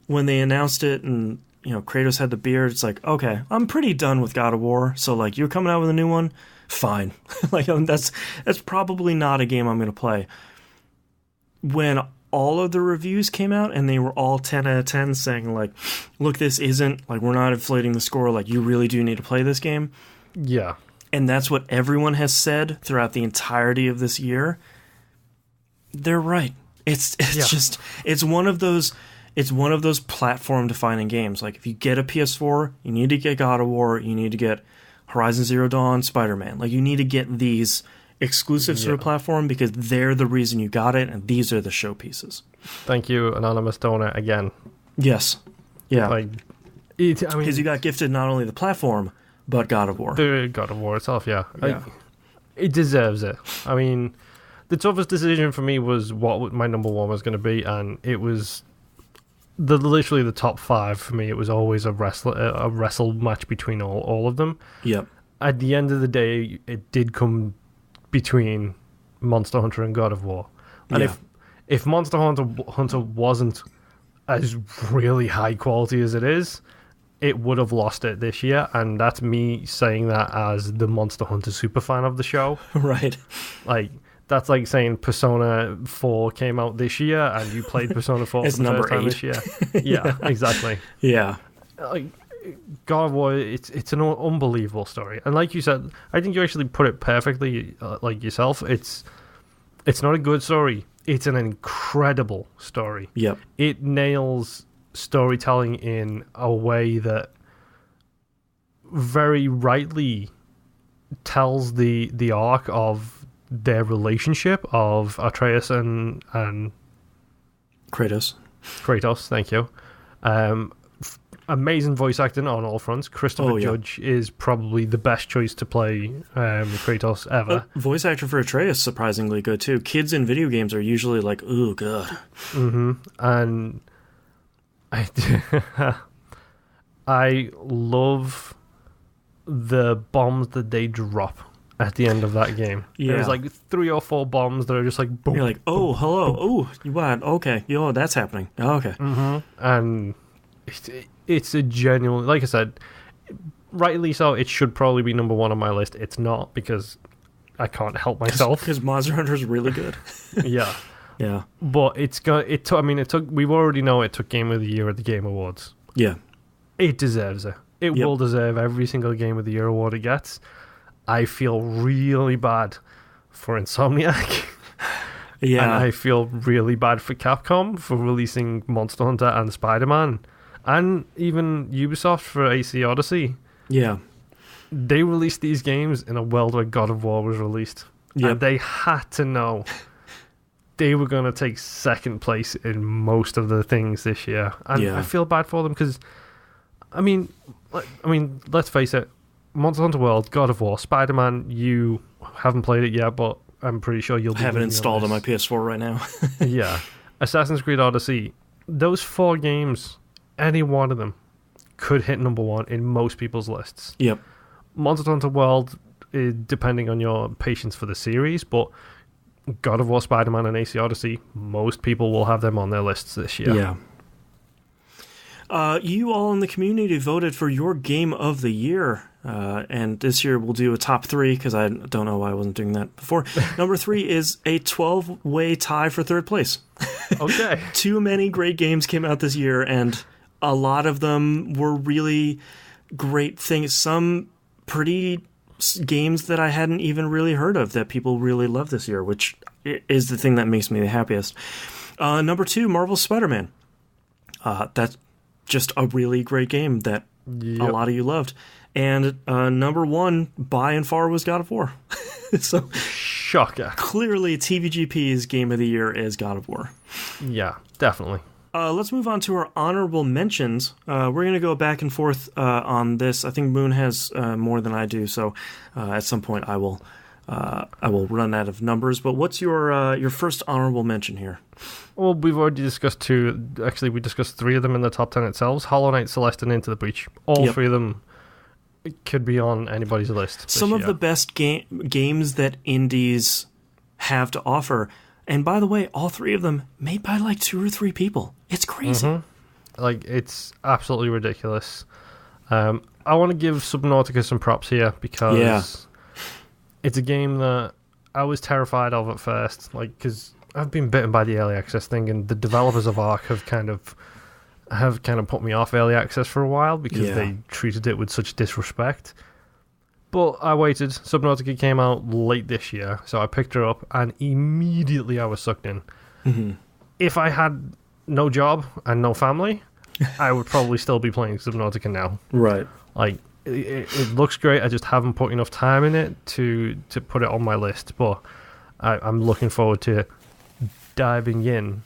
when they announced it and Kratos had the beard, it's like, okay, I'm pretty done with God of War, so like, you're coming out with a new one, fine. Like, that's probably not a game I'm going to play. When all of the reviews came out and they were all 10 out of 10 saying, like, look, this isn't, like, we're not inflating the score, like, you really do need to play this game. Yeah. And that's what everyone has said throughout the entirety of this year. They're right. It's one of those platform defining games. Like, if you get a PS4, you need to get God of War, you need to get Horizon Zero Dawn, Spider-Man. Like, you need to get these exclusives to a platform because they're the reason you got it, and these are the showpieces. Thank you, Anonymous Donor, again. Yes. Yeah. Like, because you got gifted not only the platform, but God of War. The God of War itself, yeah. It deserves it. I mean, the toughest decision for me was what my number one was going to be, and it was literally the top five for me. It was always a wrestle match between all of them. Yep. At the end of the day, it did come between Monster Hunter and God of War. And if Monster Hunter wasn't as really high quality as it is, it would have lost it this year. And that's me saying that as the Monster Hunter superfan of the show. Right. Like, that's like saying Persona 4 came out this year and you played Persona 4 it's for the number first time 8 this year. Yeah, exactly. Yeah. Like, God of War, it's an unbelievable story. And like you said, I think you actually put it perfectly, like yourself. It's not a good story. It's an incredible story. Yep. It nails storytelling in a way that very rightly tells the arc of their relationship of Atreus and Kratos. Thank you. Amazing voice acting on all fronts. Christopher Judge is probably the best choice to play Kratos ever. Voice actor for Atreus surprisingly good too. Kids in video games are usually like, ooh, good. Mm-hmm. And I love the bombs that they drop at the end of that game. Yeah. There's like 3 or 4 bombs that are just like boom. You're like, oh, boom, hello. Boom. Oh, what? Okay. Yo, that's happening. Oh, okay. Mm-hmm. And it's a genuine, like I said, rightly so, it should probably be number 1 on my list. It's not, because I can't help myself. Because Monster Hunter is really good. Yeah. Yeah. But it took, we already know it took Game of the Year at the Game Awards. Yeah. It deserves it. It will deserve every single Game of the Year award it gets. I feel really bad for Insomniac. Yeah. And I feel really bad for Capcom for releasing Monster Hunter and Spider-Man. And even Ubisoft for AC Odyssey. Yeah. They released these games in a world where God of War was released. Yep. And they had to know they were going to take second place in most of the things this year. And I feel bad for them because, I mean, let's face it, Monster Hunter World, God of War, Spider-Man, you haven't played it yet, but I'm pretty sure you'll be. I have it installed on my PS4 right now. Yeah. Assassin's Creed Odyssey, those 4 games, any one of them could hit number 1 in most people's lists. Yep. Monster Hunter World, depending on your patience for the series, but God of War, Spider-Man, and AC Odyssey, most people will have them on their lists this year. Yeah. You all in the community voted for your game of the year. And this year we'll do a top 3 because I don't know why I wasn't doing that before. Number 3 is a 12-way tie for third place. Okay. Too many great games came out this year, and a lot of them were really great things. Some pretty games that I hadn't even really heard of that people really loved this year, which is the thing that makes me the happiest. Number 2, Marvel's Spider-Man. That's just a really great game that a lot of you loved. And number 1, by and far, was God of War. So, shocker. Clearly, TVGP's game of the year is God of War. Yeah, definitely. Let's move on to our honorable mentions. We're going to go back and forth on this. I think Moon has more than I do, so at some point I will run out of numbers. But what's your first honorable mention here? Well, we've already discussed 2. Actually, we discussed 3 of them in the top 10 itself. Hollow Knight, Celeste, and Into the Breach. All 3 of them could be on anybody's list. Some of the best games that indies have to offer. And by the way, all 3 of them made by like 2 or 3 people. It's crazy. Mm-hmm. Like, it's absolutely ridiculous. I want to give Subnautica some props here because it's a game that I was terrified of at first. Like, because I've been bitten by the early access thing, and the developers of Ark have kind of put me off early access for a while because they treated it with such disrespect. But I waited. Subnautica came out late this year, so I picked her up, and immediately I was sucked in. Mm-hmm. If I had no job and no family, I would probably still be playing Subnautica now. Right. Like, it looks great. I just haven't put enough time in it to put it on my list. But I'm looking forward to diving in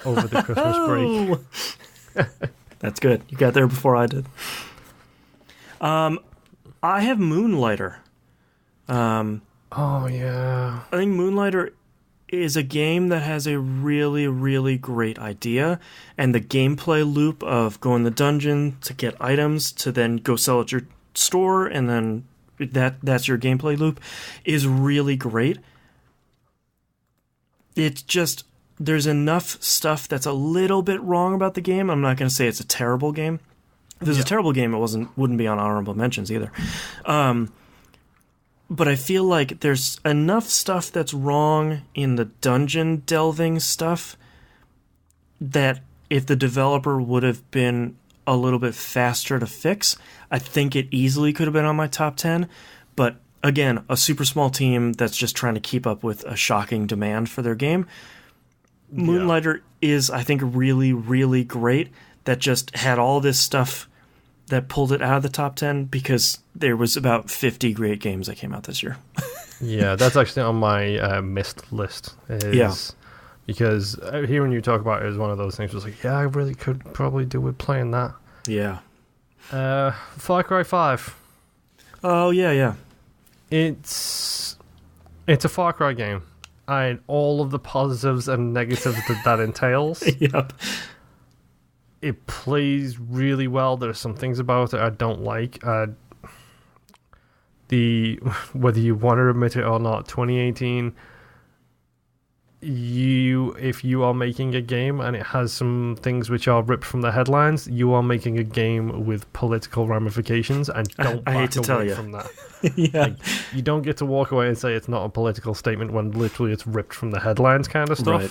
over the Christmas break. That's good. You got there before I did. I have Moonlighter. Oh, yeah. I think Moonlighter is a game that has a really, really great idea, and the gameplay loop of go in the dungeon to get items to then go sell at your store, and then that's your gameplay loop, is really great. It's just, there's enough stuff that's a little bit wrong about the game. I'm not going to say it's a terrible game. If it was a terrible game, it wouldn't be on honorable mentions either. But I feel like there's enough stuff that's wrong in the dungeon delving stuff that if the developer would have been a little bit faster to fix, I think it easily could have been on my top 10. But again, a super small team that's just trying to keep up with a shocking demand for their game. Moonlighter is, I think, really, really great. That just had all this stuff that pulled it out of the top 10 because there was about 50 great games that came out this year. Yeah, that's actually on my missed list. Because hearing you talk about it is one of those things where it's like, yeah, I really could probably do with playing that. Yeah. Far Cry 5. Oh, yeah. It's a Far Cry game. And all of the positives and negatives that entails. Yep. It plays really well. There's some things about it I don't like. Whether you want to admit it or not, 2018, if you are making a game and it has some things which are ripped from the headlines, you are making a game with political ramifications, and don't I hate to tell you from that. Yeah. Like, you don't get to walk away and say it's not a political statement when literally it's ripped from the headlines kind of stuff. Right.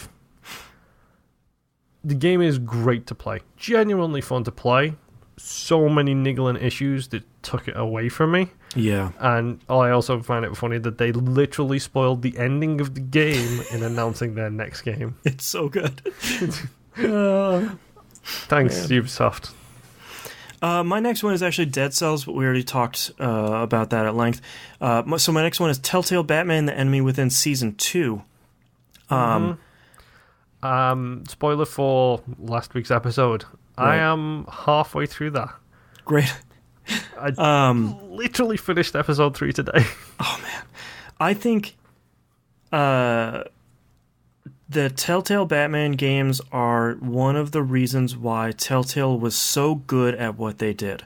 The game is great to play. Genuinely fun to play. So many niggling issues that took it away from me. Yeah. And I also find it funny that they literally spoiled the ending of the game in announcing their next game. It's so good. Thanks, Ubisoft. My next one is actually Dead Cells, but we already talked about that at length. So my next one is Telltale Batman: The Enemy Within Season 2. Spoiler for last week's episode. Right. I am halfway through that. Great. I literally finished episode 3 today. Oh, man. I think the Telltale Batman games are one of the reasons why Telltale was so good at what they did.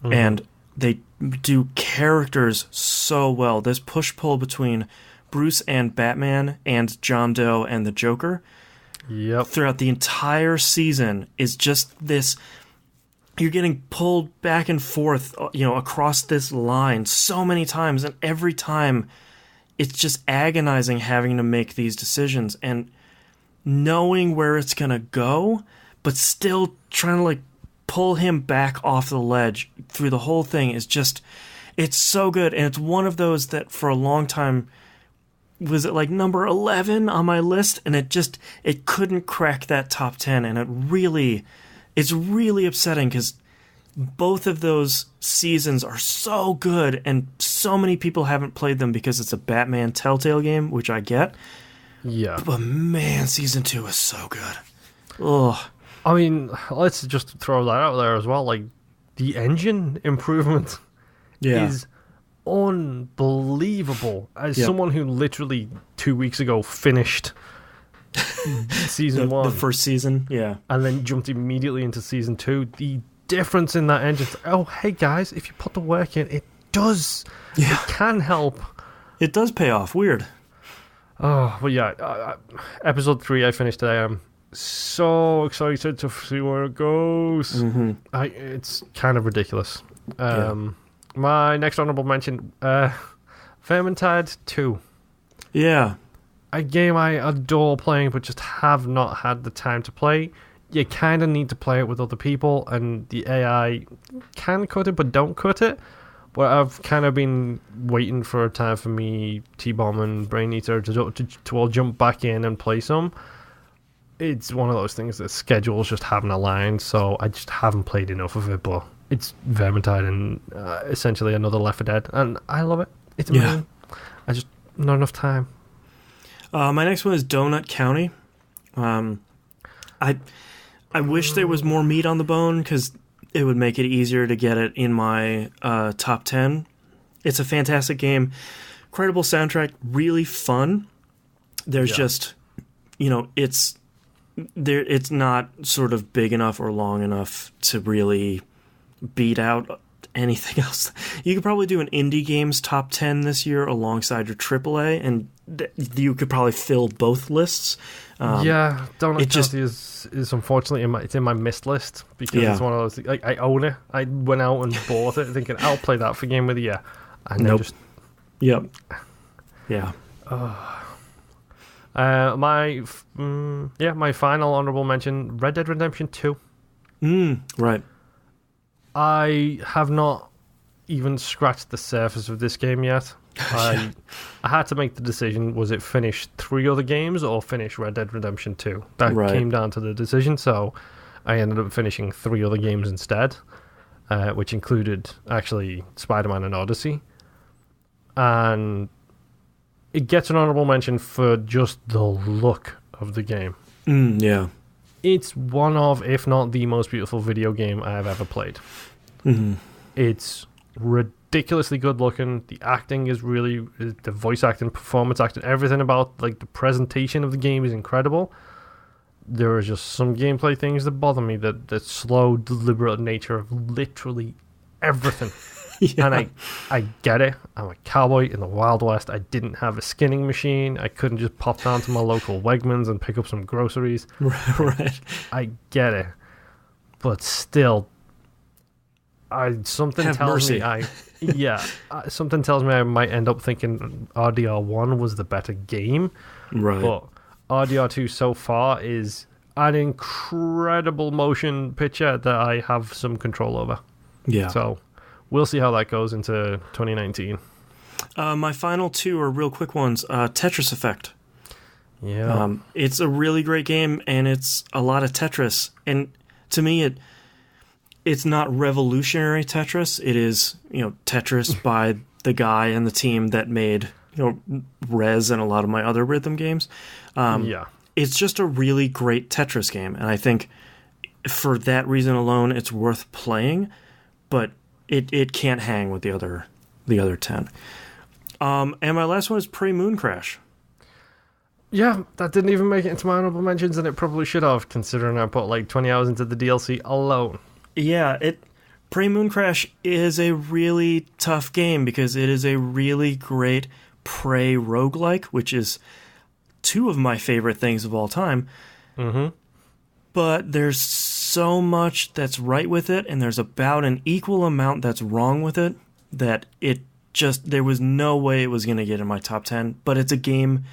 Mm-hmm. And they do characters so well. This push-pull between Bruce and Batman and John Doe and the Joker throughout the entire season is just this... You're getting pulled back and forth, across this line so many times, and every time it's just agonizing having to make these decisions and knowing where it's going to go, but still trying to pull him back off the ledge through the whole thing is just, it's so good. And it's one of those that for a long time was at number 11 on my list, and it couldn't crack that top 10, and it's really upsetting because both of those seasons are so good, and so many people haven't played them because it's a Batman Telltale game, which I get. Yeah. But man, Season 2 is so good. Ugh. I mean, let's just throw that out there as well. The engine improvement is unbelievable. As someone who literally 2 weeks ago finished season 1, the first season, and then jumped immediately into season 2, the difference in that engine. Oh, hey guys, if you put the work in, it does. It can help. It does pay off. Weird. Oh, but yeah, episode 3 I finished today. I'm so excited to see where it goes. Mm-hmm. It's kind of ridiculous. My next honorable mention, Vermintide 2. Yeah. A game I adore playing, but just have not had the time to play. You kind of need to play it with other people, and the AI can cut it, but don't cut it. But I've kind of been waiting for a time for me, T-Bomb and Brain Eater, to all jump back in and play some. It's one of those things that schedules just haven't aligned, so I just haven't played enough of it. But it's Vermintide and essentially another Left 4 Dead, and I love it. It's amazing. I just not enough time. My next one is Donut County. I wish there was more meat on the bone because it would make it easier to get it in my top 10. It's a fantastic game. Incredible soundtrack. Really fun. There's just, it's there. It's not sort of big enough or long enough to really beat out anything else. You could probably do an indie games top 10 this year alongside your AAA, and you could probably fill both lists. Donut County is unfortunately it's in my missed list because it's one of those things, like, I own it. I went out and bought it thinking I'll play that for Game of the Year, and nope. just Yeah. My final honorable mention: Red Dead Redemption 2. Right. I have not even scratched the surface of this game yet. I had to make the decision: was it finish 3 other games or finish Red Dead Redemption 2? That came down to the decision, so I ended up finishing 3 other games instead, which included actually Spider-Man and Odyssey. And it gets an honorable mention for just the look of the game. Yeah. It's one of, if not the most beautiful video game I have ever played. Mm-hmm. It's ridiculously good looking. The acting is really, the voice acting, performance acting, everything about like the presentation of the game is incredible. There are just some gameplay things that bother me, the slow, deliberate nature of literally everything. And I get it. I'm a cowboy in the Wild West. I didn't have a skinning machine. I couldn't just pop down to my local Wegmans and pick up some groceries. Right. I get it. But still, something tells me I might end up thinking RDR1 was the better game. Right. But RDR2 so far is an incredible motion picture that I have some control over. Yeah. So we'll see how that goes into 2019. My final 2 are real quick ones. Tetris Effect. Yeah. It's a really great game, and it's a lot of Tetris. And to me, it's not revolutionary Tetris. It is, Tetris by the guy and the team that made, Rez and a lot of my other rhythm games. It's just a really great Tetris game, and I think for that reason alone, it's worth playing. But it can't hang with the other 10. And my last one is Prey Moon Crash. Yeah, that didn't even make it into my honorable mentions, and it probably should have, considering I put like 20 hours into the DLC alone. Yeah, Prey Moon Crash is a really tough game because it is a really great Prey roguelike, which is 2 of my favorite things of all time. Mm-hmm. But there's so much that's right with it, and there's about an equal amount that's wrong with it, that there was no way it was going to get in my top 10. But it's a game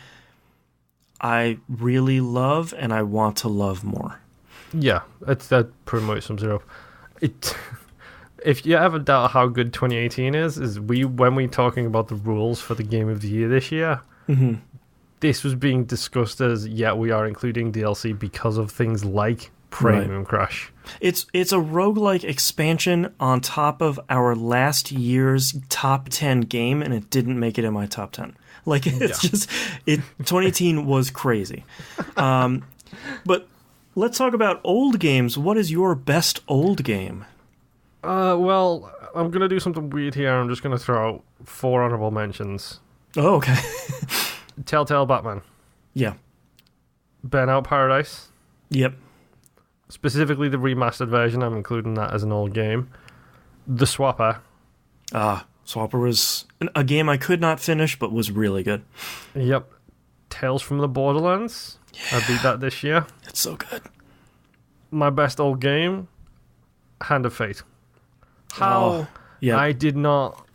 I really love, and I want to love more. Yeah, that pretty much sums it up. If you ever doubt how good 2018 is when we're talking about the rules for the Game of the Year this year, this was being discussed as, we are including DLC because of things like Prey Moon Crash. It's a roguelike expansion on top of our last year's top 10 game, and it didn't make it in my top 10. Like, it's just... 2018 was crazy. But let's talk about old games. What is your best old game? Well, I'm going to do something weird here. I'm just going to throw out 4 honorable mentions. Oh, okay. Telltale Batman. Yeah. Burnout Paradise. Yep. Specifically the remastered version. I'm including that as an old game. The Swapper. Swapper was a game I could not finish, but was really good. Yep. Tales from the Borderlands. Yeah. I beat that this year. It's so good. My best old game, Hand of Fate. I did not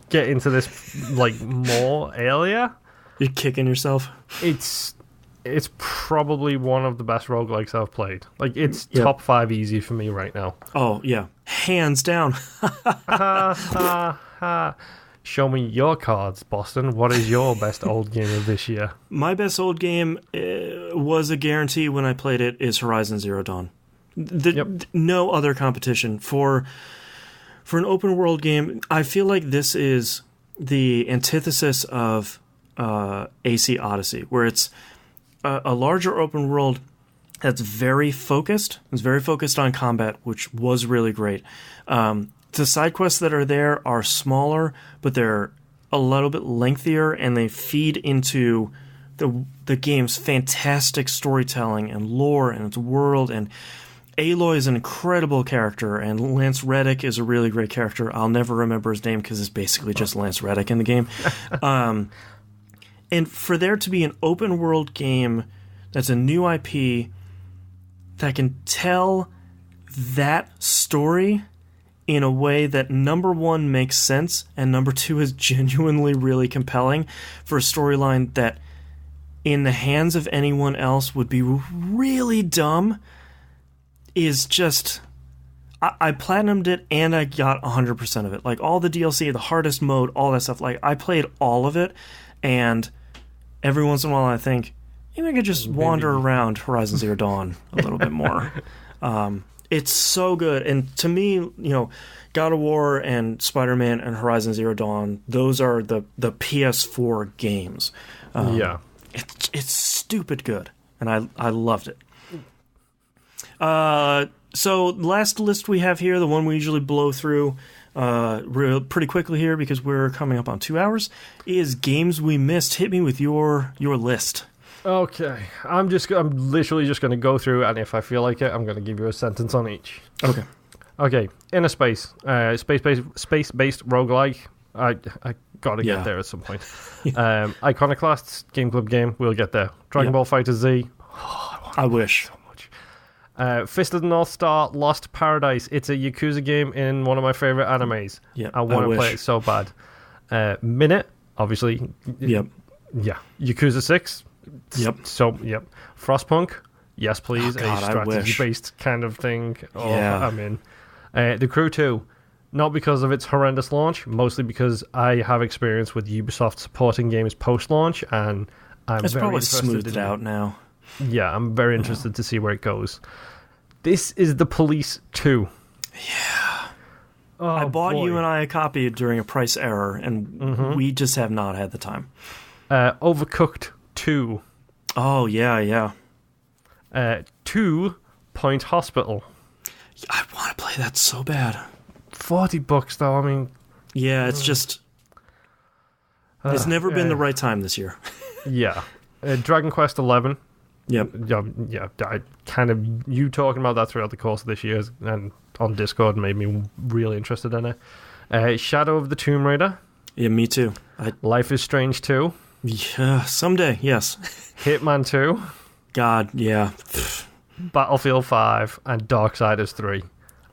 get into this more earlier. You're kicking yourself. It's probably one of the best roguelikes I've played. It's top 5 easy for me right now. Oh yeah, hands down. Show me your cards, Boston. What is your best old game of this year? My best old game was a guarantee when I played it is Horizon Zero Dawn. No other competition for an open world game. I feel like this is the antithesis of AC Odyssey, where it's a larger open world that's very focused. It's very focused on combat, which was really great. The side quests that are there are smaller, but they're a little bit lengthier, and they feed into the game's fantastic storytelling and lore and its world. And Aloy is an incredible character, and Lance Reddick is a really great character. I'll never remember his name because it's basically just Lance Reddick in the game. And for there to be an open world game that's a new IP that can tell that story in a way that, number one, makes sense, and number two, is genuinely really compelling for a storyline that in the hands of anyone else would be really dumb, is just... I platinumed it, and I got 100% of it. Like, all the DLC, the hardest mode, all that stuff. Like, I played all of it, and every once in a while I think, maybe I could just wander around Horizon Zero Dawn a little bit more. It's so good. And to me, you know, God of War and Spider-Man and Horizon Zero Dawn, those are the PS4 games. Yeah. It's stupid good, and I loved it. So last list we have here, the one we usually blow through pretty quickly here because we're coming up on 2 hours, is games we missed. Hit me with your list. Okay, I'm literally just going to go through, and if I feel like it, I'm going to give you a sentence on each. Okay. Inner Space, space-based roguelike. I gotta get there at some point. Iconoclasts, Game Club game. We'll get there. Dragon Ball Fighter Z. I wish. So much. Fist of the North Star, Lost Paradise. It's a Yakuza game in one of my favorite animes. I want to play it so bad. Minute, obviously. Yeah. Yakuza 6. Frostpunk. Yes, please. A strategy-based kind of thing. I'm in. The Crew 2. Not because of its horrendous launch, mostly because I have experience with Ubisoft supporting games post-launch, and it's probably smoothed out now. Yeah, I'm very interested to see where it goes. This is The Police 2. Yeah. I bought you and I a copy during a price error, and we just have not had the time. Overcooked 2. Oh, yeah. 2 Point Hospital. I want to play that so bad. $40 though, I mean... Yeah, it's just... it's never been the right time this year. Yeah. Dragon Quest 11. Yep. Yeah, you talking about that throughout the course of this year and on Discord made me really interested in it. Shadow of the Tomb Raider. Yeah, me too. Life is Strange 2. Yeah, someday, yes. Hitman 2. God, yeah. Battlefield 5 and Darksiders 3.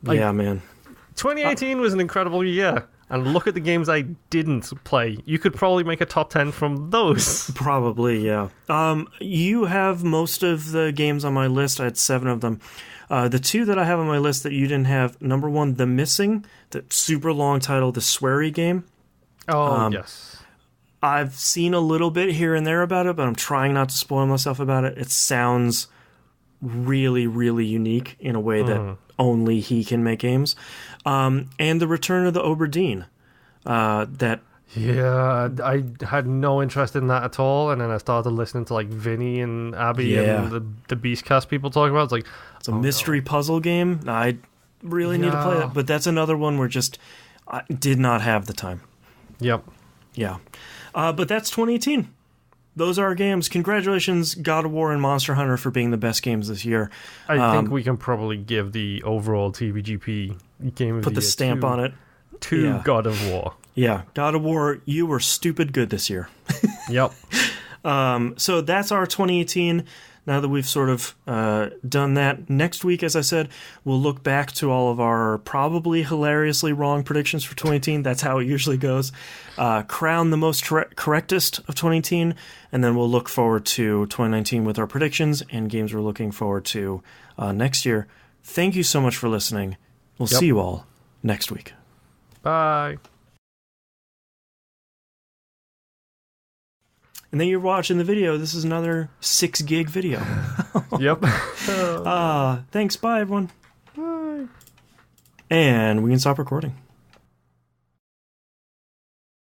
Yeah, man. 2018 was an incredible year, and look at the games I didn't play. You could probably make a top 10 from those. Probably, yeah. You have most of the games on my list. I had 7 of them. The 2 that I have on my list that you didn't have, number 1, The Missing, the super long title, the Swery game. Yes. I've seen a little bit here and there about it, but I'm trying not to spoil myself about it. It sounds really, really unique in a way that only he can make games. And The Return of the Oberdeen. Yeah, I had no interest in that at all, and then I started listening to like Vinny and Abby and the Beastcast people talking about it. It's a mystery puzzle game. I really need to play that, but that's another one where I did not have the time. Yep. Yeah. But that's 2018. Those are our games. Congratulations, God of War and Monster Hunter, for being the best games this year. I think we can probably give the overall TVGP game of put the stamp on it. To God of War. Yeah, God of War, you were stupid good this year. Yep. So that's our 2018. Now that we've sort of done that, next week, as I said, we'll look back to all of our probably hilariously wrong predictions for 2018. That's how it usually goes. Crown the most correctest of 2018, and then we'll look forward to 2019 with our predictions and games we're looking forward to next year. Thank you so much for listening. We'll see you all next week. Bye. And then you're watching the video. This is another 6 gig video. Yep. Thanks. Bye, everyone. Bye. And we can stop recording.